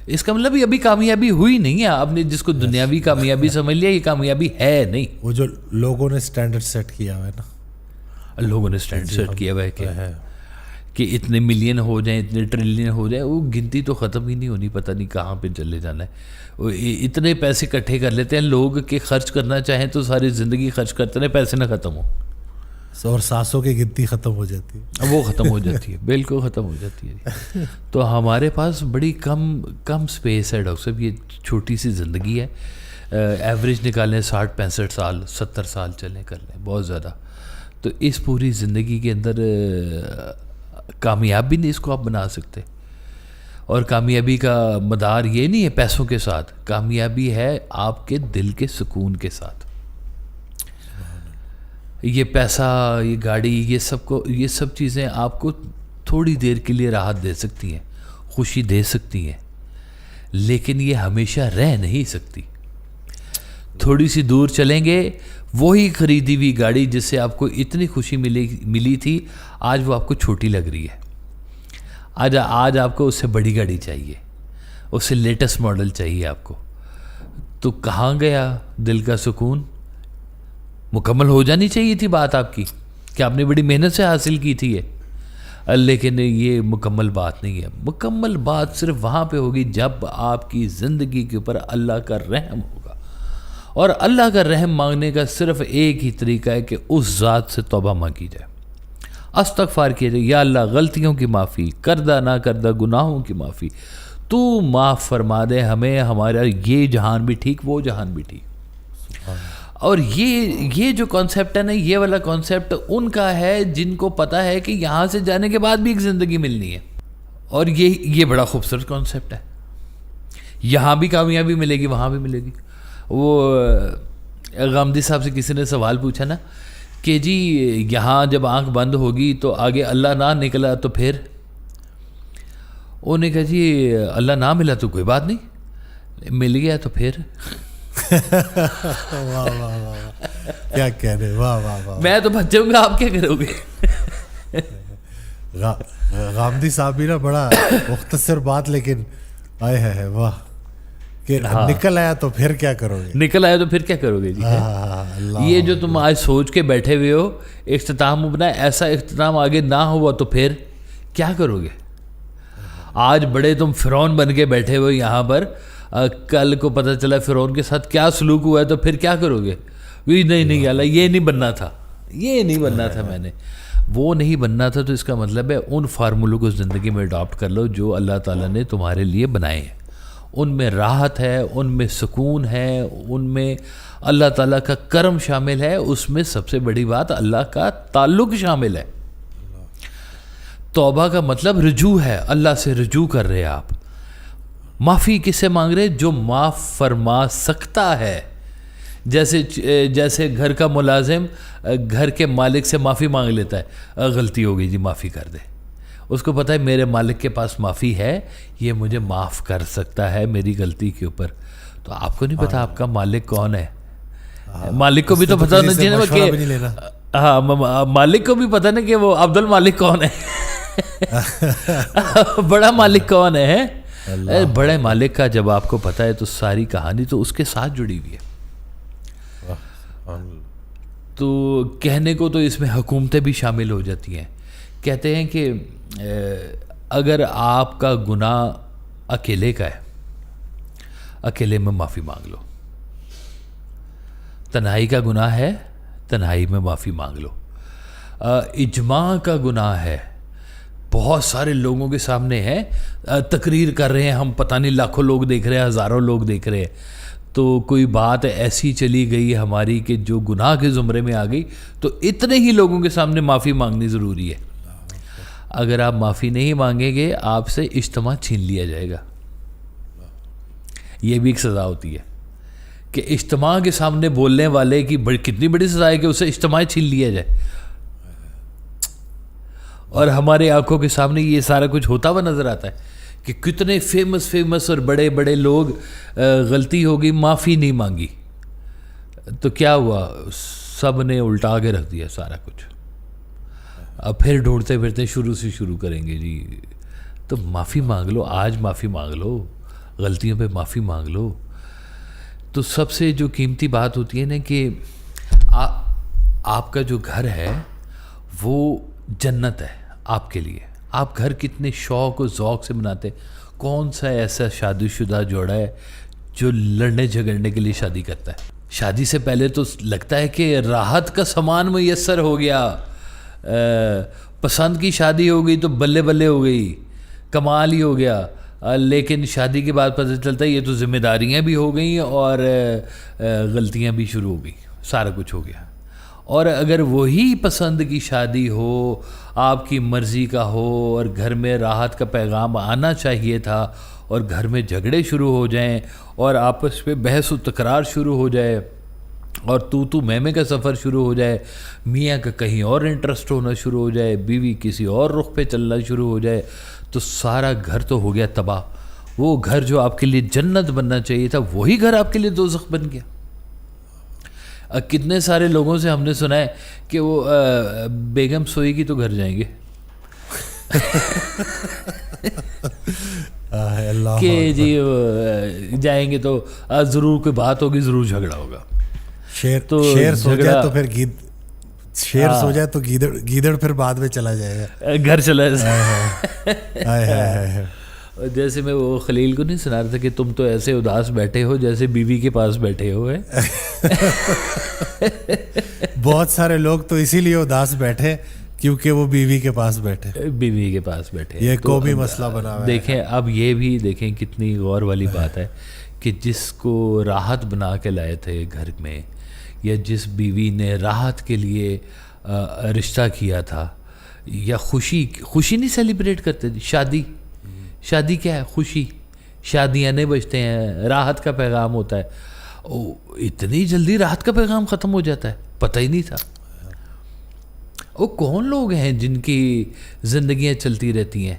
Speaker 2: اس کا مطلب ابھی کامیابی ہوئی نہیں ہے۔ آپ نے جس کو دنیاوی کامیابی سمجھ لیا، یہ کامیابی ہے نہیں۔
Speaker 1: وہ جو لوگوں نے سٹینڈرڈ سیٹ کیا ہوا ہے نا،
Speaker 2: لوگوں نے سٹینڈرڈ سیٹ کیا ہوا ہے کہ اتنے ملین ہو جائیں، اتنے ٹریلین ہو جائیں، وہ گنتی تو ختم ہی نہیں ہونی، پتہ نہیں کہاں پہ چلے جانا ہے۔ اتنے پیسے اکٹھے کر لیتے ہیں لوگ کہ خرچ کرنا چاہیں تو ساری زندگی خرچ کرتے رہیں، پیسے نہ ختم ہو،
Speaker 1: اور سانسوں کی گنتی ختم ہو جاتی ہے،
Speaker 2: وہ ختم ہو جاتی ہے، بالکل ختم ہو جاتی ہے۔ تو ہمارے پاس بڑی کم سپیس ہے ڈاکٹر صاحب، یہ چھوٹی سی زندگی ہے۔ ایوریج نکالیں 60-65 سال، 70 سال چلیں کر لیں، بہت زیادہ۔ تو اس پوری زندگی کے اندر کامیابی نہیں اس کو آپ بنا سکتے، اور کامیابی کا مدار یہ نہیں ہے پیسوں کے ساتھ، کامیابی ہے آپ کے دل کے سکون کے ساتھ۔ یہ پیسہ، یہ گاڑی، یہ سب چیزیں آپ کو تھوڑی دیر کے لیے راحت دے سکتی ہیں، خوشی دے سکتی ہیں، لیکن یہ ہمیشہ رہ نہیں سکتی۔ تھوڑی سی دور چلیں گے، وہی خریدی ہوئی گاڑی جس سے آپ کو اتنی خوشی ملی تھی، آج وہ آپ کو چھوٹی لگ رہی ہے۔ آج آپ کو اس سے بڑی گاڑی چاہیے، اس سے لیٹسٹ ماڈل چاہیے آپ کو۔ تو کہاں گیا دل کا سکون؟ مکمل ہو جانی چاہیے تھی بات آپ کی کہ آپ نے بڑی محنت سے حاصل کی تھی یہ، لیکن یہ مکمل بات نہیں ہے۔ مکمل بات صرف وہاں پہ ہوگی جب آپ کی زندگی کے اوپر اللہ کا رحم ہوگا، اور اللہ کا رحم مانگنے کا صرف ایک ہی طریقہ ہے کہ اس ذات سے توبہ مانگی جائے، استغفار کیا جائے، یا اللہ غلطیوں کی معافی، کردہ نہ کردہ گناہوں کی معافی، تو معاف فرما دے ہمیں، ہمارا یہ جہان بھی ٹھیک، وہ جہان بھی ٹھیک۔ اور یہ جو کانسیپٹ ہے نا، یہ والا کانسیپٹ ان کا ہے جن کو پتہ ہے کہ یہاں سے جانے کے بعد بھی ایک زندگی ملنی ہے، اور یہ بڑا خوبصورت کانسیپٹ ہے۔ یہاں بھی کامیابی ملے گی، وہاں بھی ملے گی۔ وہ غامدی صاحب سے کسی نے سوال پوچھا نا کہ جی یہاں جب آنکھ بند ہوگی تو آگے اللہ نہ نکلا تو پھر؟ انہوں نے کہا جی اللہ نہ ملا تو کوئی بات نہیں، مل گیا تو پھر؟
Speaker 1: واہ واہ واہ، کیا کہہ رہے، واہ واہ واہ۔
Speaker 2: میں تو بچ جاؤں گا، آپ کیا کرو گے؟
Speaker 1: غامدی صاحب بھی نا بڑا مختصر بات، لیکن آئے ہے واہ، کہ نکل آیا تو پھر کیا کرو گے؟
Speaker 2: نکل آیا تو پھر کیا کرو گے جی؟ یہ جو تم آج سوچ کے بیٹھے ہوئے ہو اختتام بنا، ایسا اختتام آگے نہ ہوا تو پھر کیا کرو گے؟ آج بڑے تم فرعون بن کے بیٹھے ہوئے یہاں پر، کل کو پتہ چلا فرعون کے ساتھ کیا سلوک ہوا ہے تو پھر کیا کرو گے؟ نہیں اللہ یہ نہیں بننا تھا، یہ نہیں بننا تھا، میں نے وہ نہیں بننا تھا۔ تو اس کا مطلب ہے ان فارمولوں کو زندگی میں اڈاپٹ کر لو جو اللہ تعالیٰ نے تمہارے لیے بنائے ہیں، ان میں راحت ہے، ان میں سکون ہے، ان میں اللہ تعالیٰ کا کرم شامل ہے، اس میں سب سے بڑی بات اللہ کا تعلق شامل ہے۔ توبہ کا مطلب رجوع ہے، اللہ سے رجوع کر رہے آپ۔ معافی کس سے مانگ رہے؟ جو معاف فرما سکتا ہے۔ جیسے گھر کا ملازم گھر کے مالک سے معافی مانگ لیتا ہے، غلطی ہو گئی جی معافی کر دے، اس کو پتہ ہے میرے مالک کے پاس معافی ہے، یہ مجھے معاف کر سکتا ہے میری غلطی کے اوپر۔ تو آپ کو نہیں پتا آپ کا مالک کون ہے؟ مالک کو بھی تو پتہ ہونا چاہیے نا کہ ہاں، مالک کو بھی پتہ نا کہ وہ عبد المالک کون ہے، بڑا مالک کون ہے۔ بڑے مالک کا جب آپ کو پتہ ہے تو ساری کہانی تو اس کے ساتھ جڑی ہوئی ہے۔ تو کہنے کو تو اس میں حکومتیں بھی شامل ہو جاتی ہیں۔ کہتے ہیں کہ اگر آپ کا گناہ اکیلے کا ہے، اکیلے میں معافی مانگ لو۔ تنہائی کا گناہ ہے، تنہائی میں معافی مانگ لو۔ اجماع کا گناہ ہے، بہت سارے لوگوں کے سامنے ہے، تقریر کر رہے ہیں ہم، پتہ نہیں لاکھوں لوگ دیکھ رہے ہیں، ہزاروں لوگ دیکھ رہے ہیں، تو کوئی بات ایسی چلی گئی ہماری کہ جو گناہ کے زمرے میں آ گئی، تو اتنے ہی لوگوں کے سامنے معافی مانگنی ضروری ہے۔ اگر آپ معافی نہیں مانگیں گے آپ سے اجتماع چھین لیا جائے گا۔ یہ بھی ایک سزا ہوتی ہے کہ اجتماع کے سامنے بولنے والے کی کتنی بڑی سزا ہے کہ اسے اجتماع چھین لیا جائے۔ اور ہمارے آنکھوں کے سامنے یہ سارا کچھ ہوتا ہوا نظر آتا ہے کہ کتنے فیمس اور بڑے بڑے لوگ غلطی ہو گئی، معافی نہیں مانگی، تو کیا ہوا؟ سب نے الٹا کے رکھ دیا سارا کچھ، اب پھر ڈھونڈتے پھرتے شروع سے شروع کریں گے جی۔ تو معافی مانگ لو، آج معافی مانگ لو، غلطیوں پہ معافی مانگ لو۔ تو سب سے جو قیمتی بات ہوتی ہے نا کہ آپ کا جو گھر ہے وہ جنت ہے آپ کے لیے۔ آپ گھر کتنے شوق و ذوق سے بناتے۔ کون سا ایسا شادی شدہ جوڑا ہے جو لڑنے جھگڑنے کے لیے شادی کرتا ہے؟ شادی سے پہلے تو لگتا ہے کہ راحت کا سامان میسر ہو گیا، پسند کی شادی ہو گئی تو بلے بلے ہو گئی، کمال ہی ہو گیا۔ لیکن شادی کے بعد پتہ چلتا ہے یہ تو ذمہ داریاں بھی ہو گئیں اور غلطیاں بھی شروع ہو گئیں، سارا کچھ ہو گیا۔ اور اگر وہی پسند کی شادی ہو، آپ کی مرضی کا ہو، اور گھر میں راحت کا پیغام آنا چاہیے تھا، اور گھر میں جھگڑے شروع ہو جائیں اور آپس میں بحث و تکرار شروع ہو جائے اور تو میں کا سفر شروع ہو جائے، میاں کا کہیں اور انٹرسٹ ہونا شروع ہو جائے، بیوی کسی اور رخ پہ چلنا شروع ہو جائے، تو سارا گھر تو ہو گیا تباہ۔ وہ گھر جو آپ کے لیے جنت بننا چاہیے تھا وہی گھر آپ کے لیے دوزخ بن گیا۔ کتنے سارے لوگوں سے ہم نے سنا ہے کہ وہ بیگم سوئی کی تو گھر جائیں گے کہ جی جائیں گے تو ضرور کوئی بات ہوگی، ضرور جھگڑا ہوگا۔
Speaker 1: شیر سو جائے تو پھر شیر سو جائے تو گیدڑ پھر بعد میں چلا جائے گا، گھر چلا جائے۔
Speaker 2: جیسے میں وہ خلیل کو نہیں سنا رہا تھا کہ تم تو ایسے اداس بیٹھے ہو جیسے بیوی کے پاس بیٹھے ہو ہے۔
Speaker 1: بہت سارے لوگ تو اسی لیے اداس بیٹھے کیونکہ وہ بیوی کے پاس بیٹھے،
Speaker 2: بیوی کے پاس بیٹھے۔
Speaker 1: یہ قومی مسئلہ بنا ہوا ہے۔
Speaker 2: دیکھیں اب یہ بھی دیکھیں کتنی غور والی بات ہے کہ جس کو راحت بنا کے لائے تھے گھر میں، یا جس بیوی نے راحت کے لیے رشتہ کیا تھا، یا خوشی نہیں سیلیبریٹ کرتے تھے، شادی کیا ہے؟ خوشی، شادیاں نہیں بجتے ہیں، راحت کا پیغام ہوتا ہے۔ اتنی جلدی راحت کا پیغام ختم ہو جاتا ہے، پتہ ہی نہیں تھا۔ وہ کون لوگ ہیں جن کی زندگیاں چلتی رہتی ہیں؟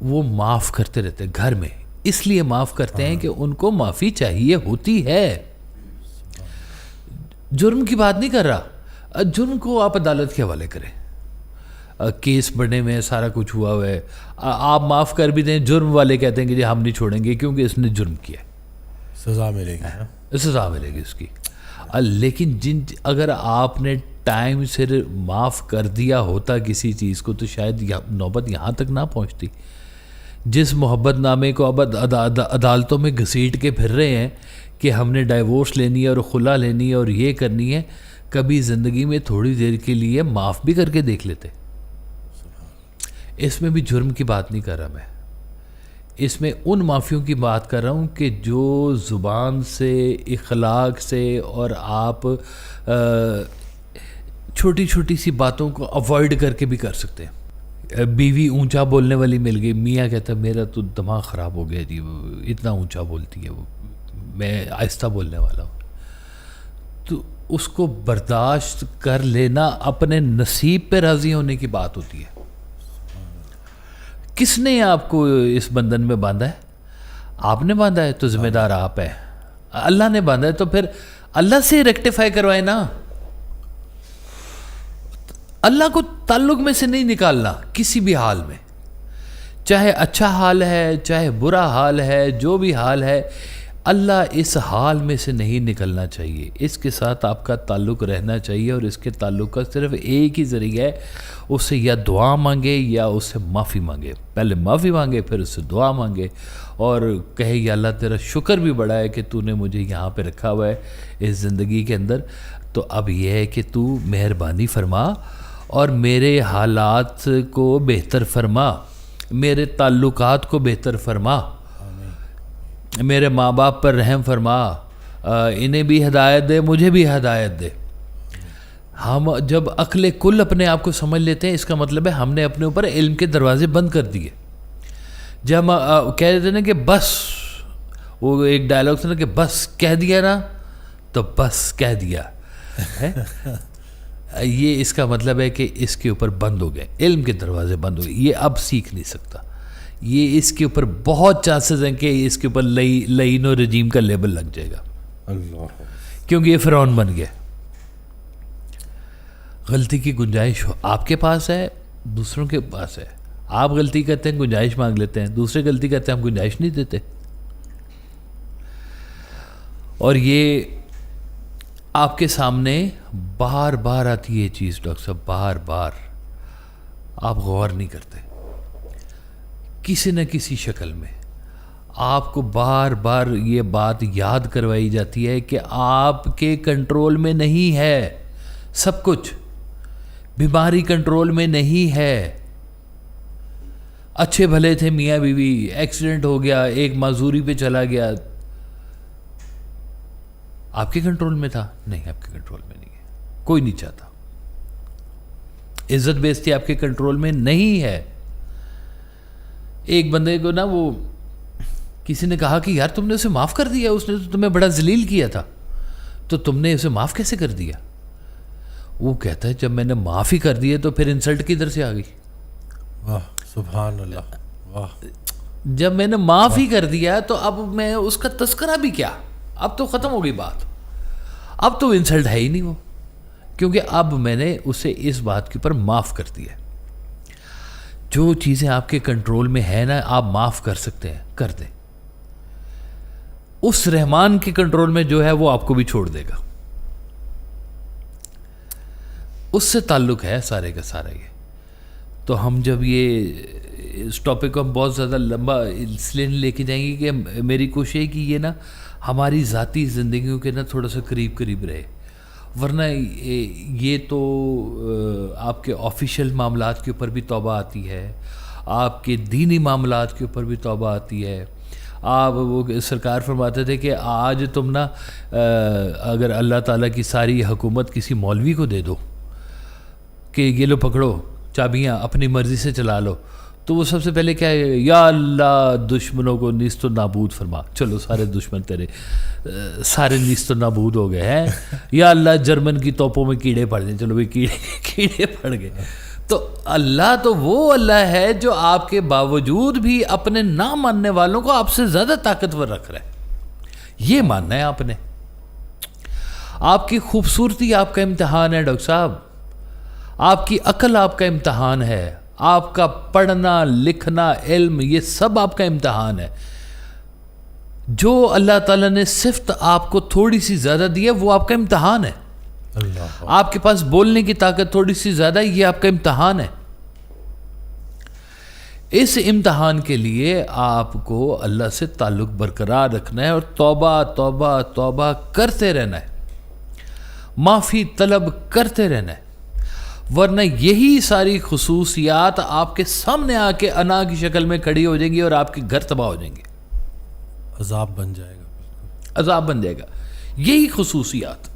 Speaker 2: وہ معاف کرتے رہتے ہیں گھر میں، اس لیے معاف کرتے ہیں کہ ان کو معافی چاہیے ہوتی ہے۔ جرم کی بات نہیں کر رہا، جرم کو آپ عدالت کے حوالے کریں، کیس بڑھنے میں سارا کچھ ہوا ہوا ہے، آپ معاف کر بھی دیں، جرم والے کہتے ہیں کہ جی ہم نہیں چھوڑیں گے کیونکہ اس نے جرم کیا،
Speaker 1: سزا ملے گی،
Speaker 2: سزا ملے گی اس کی۔ لیکن اگر آپ نے ٹائم سے معاف کر دیا ہوتا کسی چیز کو تو شاید نوبت یہاں تک نہ پہنچتی۔ جس محبت نامے کو اب عدالتوں میں گھسیٹ کے پھر رہے ہیں کہ ہم نے ڈائیورس لینی ہے اور خلا لینی ہے اور یہ کرنی ہے، کبھی زندگی میں تھوڑی دیر کے لیے معاف بھی کر کے دیکھ لیتے۔ اس میں بھی جرم کی بات نہیں کر رہا میں، اس میں ان معافیوں کی بات کر رہا ہوں کہ جو زبان سے، اخلاق سے، اور آپ چھوٹی چھوٹی سی باتوں کو اوائڈ کر کے بھی کر سکتے ہیں. بیوی اونچا بولنے والی مل گئی، میاں کہتا ہے میرا تو دماغ خراب ہو گیا جی، اتنا اونچا بولتی ہے وہ، میں آہستہ بولنے والا ہوں. تو اس کو برداشت کر لینا اپنے نصیب پہ راضی ہونے کی بات ہوتی ہے. کس نے آپ کو اس بندھن میں باندھا ہے؟ آپ نے باندھا ہے تو ذمہ دار آپ ہے. اللہ نے باندھا ہے تو پھر اللہ سے ریکٹیفائی کروائے نا. اللہ کو تعلق میں سے نہیں نکالنا کسی بھی حال میں، چاہے اچھا حال ہے چاہے برا حال ہے، جو بھی حال ہے، اللہ اس حال میں سے نہیں نکلنا چاہیے. اس کے ساتھ آپ کا تعلق رہنا چاہیے، اور اس کے تعلق کا صرف ایک ہی ذریعہ ہے، اس سے یا دعا مانگے یا اس سے معافی مانگے. پہلے معافی مانگے پھر اس سے دعا مانگے، اور کہے یا اللہ تیرا شکر بھی بڑا ہے کہ تو نے مجھے یہاں پہ رکھا ہوا ہے اس زندگی کے اندر. تو اب یہ ہے کہ تو مہربانی فرما اور میرے حالات کو بہتر فرما، میرے تعلقات کو بہتر فرما، میرے ماں باپ پر رحم فرما، انہیں بھی ہدایت دے، مجھے بھی ہدایت دے. ہم جب عقل کل اپنے آپ کو سمجھ لیتے ہیں، اس کا مطلب ہے ہم نے اپنے اوپر علم کے دروازے بند کر دیے. جب ہم کہہ دیتے نا کہ بس، وہ ایک ڈائلاگ تھا نا کہ بس کہہ دیا نا تو بس کہہ دیا ہے، یہ اس کا مطلب ہے کہ اس کے اوپر بند ہو گئے، علم کے دروازے بند ہو گئے، یہ اب سیکھ نہیں سکتا. یہ اس کے اوپر بہت چانسز ہیں کہ اس کے اوپر لعین و رجیم کا لیبل لگ جائے گا،
Speaker 1: اللہ،
Speaker 2: کیونکہ یہ فرعون بن گیا. غلطی کی گنجائش آپ کے پاس ہے، دوسروں کے پاس ہے. آپ غلطی کرتے ہیں گنجائش مانگ لیتے ہیں، دوسرے غلطی کرتے ہیں ہم گنجائش نہیں دیتے. اور یہ آپ کے سامنے بار بار آتی ہے یہ چیز ڈاکٹر صاحب، بار بار آپ غور نہیں کرتے. کسی نہ کسی شکل میں آپ کو بار بار یہ بات یاد کروائی جاتی ہے کہ آپ کے کنٹرول میں نہیں ہے سب کچھ. بیماری کنٹرول میں نہیں ہے. اچھے بھلے تھے میاں بیوی، ایکسیڈنٹ ہو گیا، ایک معذوری پہ چلا گیا، آپ کے کنٹرول میں تھا؟ نہیں، آپ کے کنٹرول میں نہیں ہے. کوئی نہیں چاہتا. عزت بیزتی آپ کے کنٹرول میں نہیں ہے. ایک بندے کو نا، وہ کسی نے کہا کہ یار تم نے اسے معاف کر دیا، اس نے تو تمہیں بڑا ذلیل کیا تھا، تو تم نے اسے معاف کیسے کر دیا؟ وہ کہتا ہے جب میں نے معافی کر دی تو پھر انسلٹ کدھر سے آ گئی؟
Speaker 1: واہ سبحان اللہ، واہ.
Speaker 2: جب میں نے معافی کر دیا تو اب میں اس کا تذکرہ بھی کیا، اب تو ختم ہو گئی بات. اب تو انسلٹ ہے ہی نہیں وہ، کیونکہ اب میں نے اسے اس بات کے اوپر معاف کر دیا. جو چیزیں آپ کے کنٹرول میں ہیں نا، آپ معاف کر سکتے ہیں، کر دیں. اس رحمان کے کنٹرول میں جو ہے وہ آپ کو بھی چھوڑ دے گا. اس سے تعلق ہے سارے کا سارا. یہ تو ہم جب یہ اس ٹاپک کو ہم بہت زیادہ لمبا اس لیے لے کے جائیں گے کہ میری کوشش ہے کہ یہ نا ہماری ذاتی زندگیوں کے نا تھوڑا سا قریب قریب رہے. ورنہ یہ تو آپ کے آفیشیل معاملات کے اوپر بھی توبہ آتی ہے، آپ کے دینی معاملات کے اوپر بھی توبہ آتی ہے. آپ وہ سرکار فرماتے تھے کہ آج تم نا اگر اللہ تعالیٰ کی ساری حکومت کسی مولوی کو دے دو کہ یہ لو پکڑو چابیاں اپنی مرضی سے چلا لو، تو وہ سب سے پہلے کیا ہے، یا اللہ دشمنوں کو نیست و نابود فرما. چلو سارے دشمن تیرے سارے نیست و نابود ہو گئے ہیں. یا اللہ جرمن کی توپوں میں کیڑے پڑ جائیں. چلو بھائی کیڑے پڑ گئے. تو اللہ تو وہ اللہ ہے جو آپ کے باوجود بھی اپنے نہ ماننے والوں کو آپ سے زیادہ طاقتور رکھ رہا ہے. یہ ماننا ہے آپ نے. آپ کی خوبصورتی آپ کا امتحان ہے ڈاکٹر صاحب، آپ کی عقل آپ کا امتحان ہے، آپ کا پڑھنا لکھنا علم یہ سب آپ کا امتحان ہے. جو اللہ تعالیٰ نے صفت آپ کو تھوڑی سی زیادہ دی ہے وہ آپ کا امتحان ہے.
Speaker 1: اللہ،
Speaker 2: آپ کے پاس بولنے کی طاقت تھوڑی سی زیادہ ہے، یہ آپ کا امتحان ہے. اس امتحان کے لیے آپ کو اللہ سے تعلق برقرار رکھنا ہے اور توبہ توبہ توبہ کرتے رہنا ہے، معافی طلب کرتے رہنا ہے. ورنہ یہی ساری خصوصیات آپ کے سامنے آ کے انا کی شکل میں کھڑی ہو جائیں گی اور آپ کے گھر تباہ ہو جائیں گے،
Speaker 1: عذاب بن جائے گا،
Speaker 2: عذاب بن جائے گا۔ یہی خصوصیات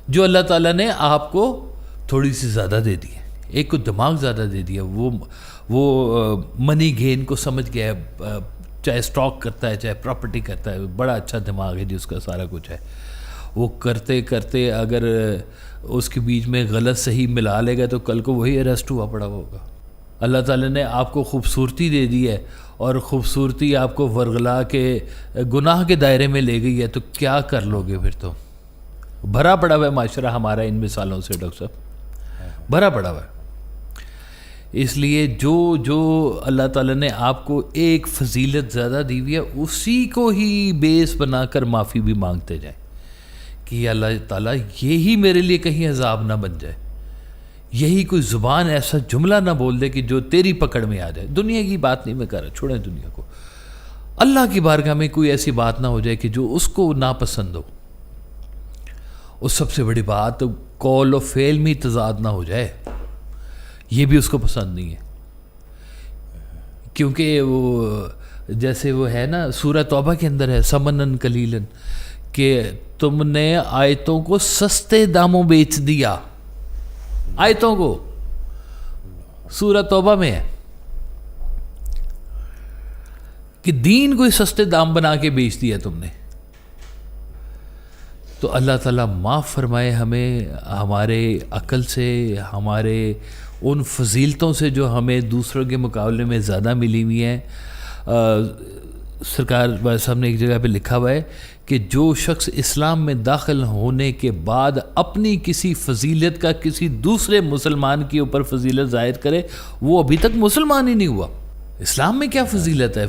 Speaker 2: جو اللہ تعالیٰ نے آپ کو تھوڑی سی زیادہ دے دی ہے، ایک کو دماغ زیادہ دے دیا، وہ منی گین کو سمجھ گیا ہے، چاہے اسٹاک کرتا ہے چاہے پراپرٹی کرتا ہے، بڑا اچھا دماغ ہے جس کا سارا کچھ ہے، وہ کرتے کرتے اگر اس کے بیچ میں غلط صحیح ملا لے گا تو کل کو وہی اریسٹ ہوا پڑا ہوگا۔ اللہ تعالیٰ نے آپ کو خوبصورتی دے دی ہے اور خوبصورتی آپ کو ورغلا کے گناہ کے دائرے میں لے گئی ہے، تو کیا کر لو گے پھر؟ تو بھرا پڑا ہوا ہے معاشرہ ہمارا ان مثالوں سے ڈاکٹر صاحب، بھرا پڑا ہوا ہے۔ اس لیے جو اللہ تعالیٰ نے آپ کو ایک فضیلت زیادہ دی ہوئی ہے اسی کو ہی بیس بنا کر معافی بھی مانگتے جائیں کہ اللہ تعالیٰ یہی میرے لیے کہیں عذاب نہ بن جائے، یہی کوئی زبان ایسا جملہ نہ بول دے کہ جو تیری پکڑ میں آ جائے۔ دنیا کی بات نہیں میں کر رہا، چھوڑیں دنیا کو، اللہ کی بارگاہ میں کوئی ایسی بات نہ ہو جائے کہ جو اس کو ناپسند ہو۔ اور سب سے بڑی بات قول و فعل میں تضاد نہ ہو جائے، یہ بھی اس کو پسند نہیں ہے، کیونکہ وہ جیسے وہ ہے نا سورہ توبہ کے اندر ہے سمنن قلیلن، کہ تم نے آیتوں کو سستے داموں بیچ دیا، آیتوں کو، سورہ توبہ میں ہے کہ دین کو سستے دام بنا کے بیچ دیا تم نے۔ تو اللہ تعالیٰ معاف فرمائے ہمیں ہمارے عقل سے، ہمارے ان فضیلتوں سے جو ہمیں دوسروں کے مقابلے میں زیادہ ملی ہوئی ہیں۔ سرکار صاحب نے ایک جگہ پہ لکھا ہوا ہے کہ جو شخص اسلام میں داخل ہونے کے بعد اپنی کسی فضیلت کا کسی دوسرے مسلمان کے اوپر فضیلت ظاہر کرے وہ ابھی تک مسلمان ہی نہیں ہوا۔ اسلام میں کیا فضیلت ہے؟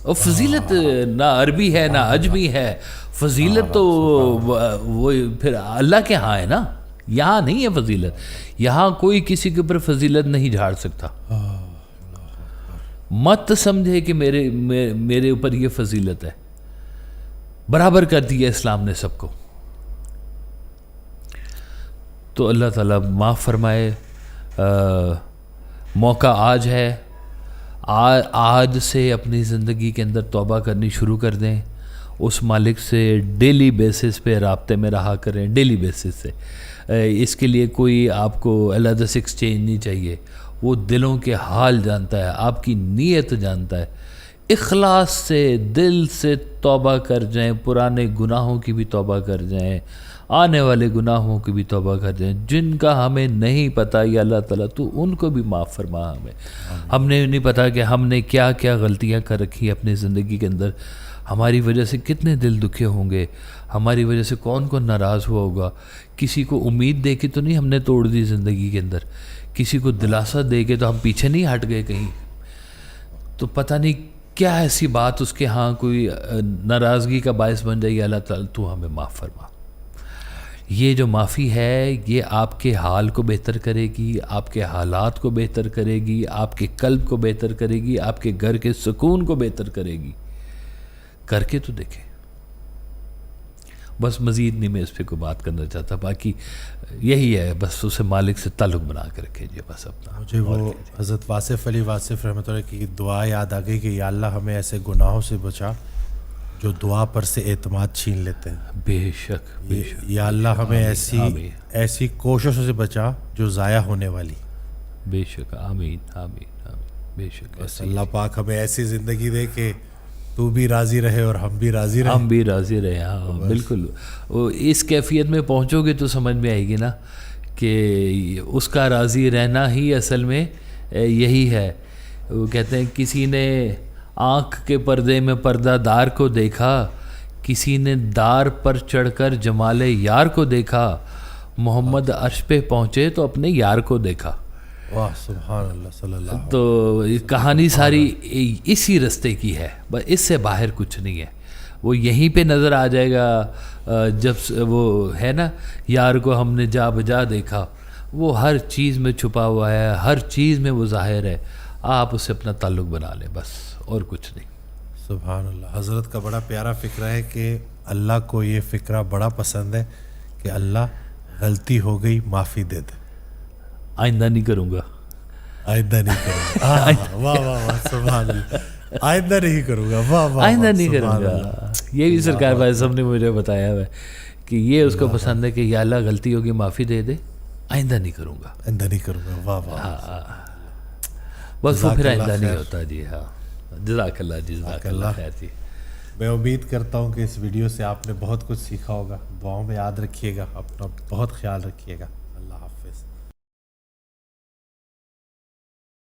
Speaker 2: اور فضیلت نہ عربی ہے نہ عجمی ہے، فضیلت تو وہ پھر اللہ کے ہاں ہے نا، یہاں نہیں ہے فضیلت، یہاں کوئی کسی کے اوپر فضیلت نہیں جھاڑ سکتا۔ مت سمجھے کہ میرے اوپر یہ فضیلت ہے، برابر کر دیا اسلام نے سب کو۔ تو اللہ تعالیٰ معاف فرمائے، موقع آج ہے، آج سے اپنی زندگی کے اندر توبہ کرنی شروع کر دیں، اس مالک سے ڈیلی بیسس پہ رابطے میں رہا کریں، ڈیلی بیسس سے۔ اس کے لیے کوئی آپ کو علیحدہ سے ایکسچینج نہیں چاہیے، وہ دلوں کے حال جانتا ہے، آپ کی نیت جانتا ہے۔ اخلاص سے دل سے توبہ کر جائیں، پرانے گناہوں کی بھی توبہ کر جائیں، آنے والے گناہوں کی بھی توبہ کر جائیں، جن کا ہمیں نہیں پتہ یا اللہ تعالیٰ تو ان کو بھی معاف فرما ہمیں۔ ہم نے نہیں پتا کہ ہم نے کیا کیا غلطیاں کر رکھی اپنی زندگی کے اندر، ہماری وجہ سے کتنے دل دکھے ہوں گے، ہماری وجہ سے کون کون ناراض ہوا ہوگا۔ کسی کو امید دے کے تو نہیں ہم نے توڑ دی زندگی کے اندر، کسی کو دلاسا دے کے تو ہم پیچھے نہیں ہٹ گئے کہیں، تو پتہ نہیں کیا ایسی بات اس کے ہاں کوئی ناراضگی کا باعث بن جائے، اللہ تعالیٰ تو ہمیں معاف فرما۔ یہ جو معافی ہے یہ آپ کے حال کو بہتر کرے گی، آپ کے حالات کو بہتر کرے گی، آپ کے قلب کو بہتر کرے گی، آپ کے گھر کے سکون کو بہتر کرے گی۔ کر کے تو دیکھیں، بس مزید نہیں میں اس پہ کوئی بات کرنا چاہتا، باقی یہی ہے، بس اسے مالک سے تعلق بنا کے رکھے جی بس اپنا۔
Speaker 1: مجھے وہ حضرت واصف علی واصف رحمۃ اللہ کی دعا یاد آ گئی کہ یا اللہ ہمیں ایسے گناہوں سے بچا جو دعا پر سے اعتماد چھین لیتے ہیں۔
Speaker 2: بے شک بے شک،
Speaker 1: یا اللہ ہمیں ایسی کوششوں سے بچا جو ضائع ہونے والی۔
Speaker 2: بے شک، آمین آمین آمین، بے شک۔
Speaker 1: بس اللہ پاک ہمیں ایسی زندگی دے کہ تو بھی راضی رہے اور ہم بھی راضی رہیں،
Speaker 2: ہم بھی راضی رہے۔ ہاں بالکل، اس کیفیت میں پہنچو گے تو سمجھ میں آئے گی نا کہ اس کا راضی رہنا ہی اصل میں یہی ہے۔ وہ کہتے ہیں کسی نے آنکھ کے پردے میں پردہ دار کو دیکھا، کسی نے دار پر چڑھ کر جمال یار کو دیکھا، محمد عرش پہ پہنچے تو اپنے یار کو دیکھا۔
Speaker 1: واہ سبحان اللہ صلی اللہ۔
Speaker 2: تو کہانی ساری اسی رستے کی ہے، بس اس سے باہر کچھ نہیں ہے۔ وہ یہیں پہ نظر آ جائے گا جب وہ ہے نا یار کو ہم نے جا بجا دیکھا، وہ ہر چیز میں چھپا ہوا ہے، ہر چیز میں وہ ظاہر ہے، آپ اسے اپنا تعلق بنا لیں بس، اور کچھ نہیں۔
Speaker 1: سبحان اللہ۔ حضرت کا بڑا پیارا فکرہ ہے کہ اللہ کو یہ فکرہ بڑا پسند ہے کہ اللہ غلطی ہو گئی معافی دے دے،
Speaker 2: آئندہ نہیں کروں گا.
Speaker 1: آئندہ نہیں کروں گا. واہ واہ واہ سبحان اللہ. آئندہ نہیں کروں گا. واہ واہ
Speaker 2: آئندہ نہیں کروں گا. یہ بھی سرکار بھائی صاحب نے مجھے بتایا ہوا ہے کہ یہ اس کو پسند ہے کہ یا اللہ غلطی ہوگی معافی دے دے, آئندہ نہیں کروں گا.
Speaker 1: آئندہ نہیں کروں گا. واہ واہ.
Speaker 2: بس وہ پھر آئندہ نہیں ہوتا. جی ہاں, جزاک اللہ جی, جزاک اللہ خیر جی.
Speaker 1: میں امید کرتا ہوں کہ اس ویڈیو سے آپ نے بہت کچھ سیکھا ہوگا. دعاؤں میں یاد رکھیے گا, اپنا بہت خیال رکھیے گا.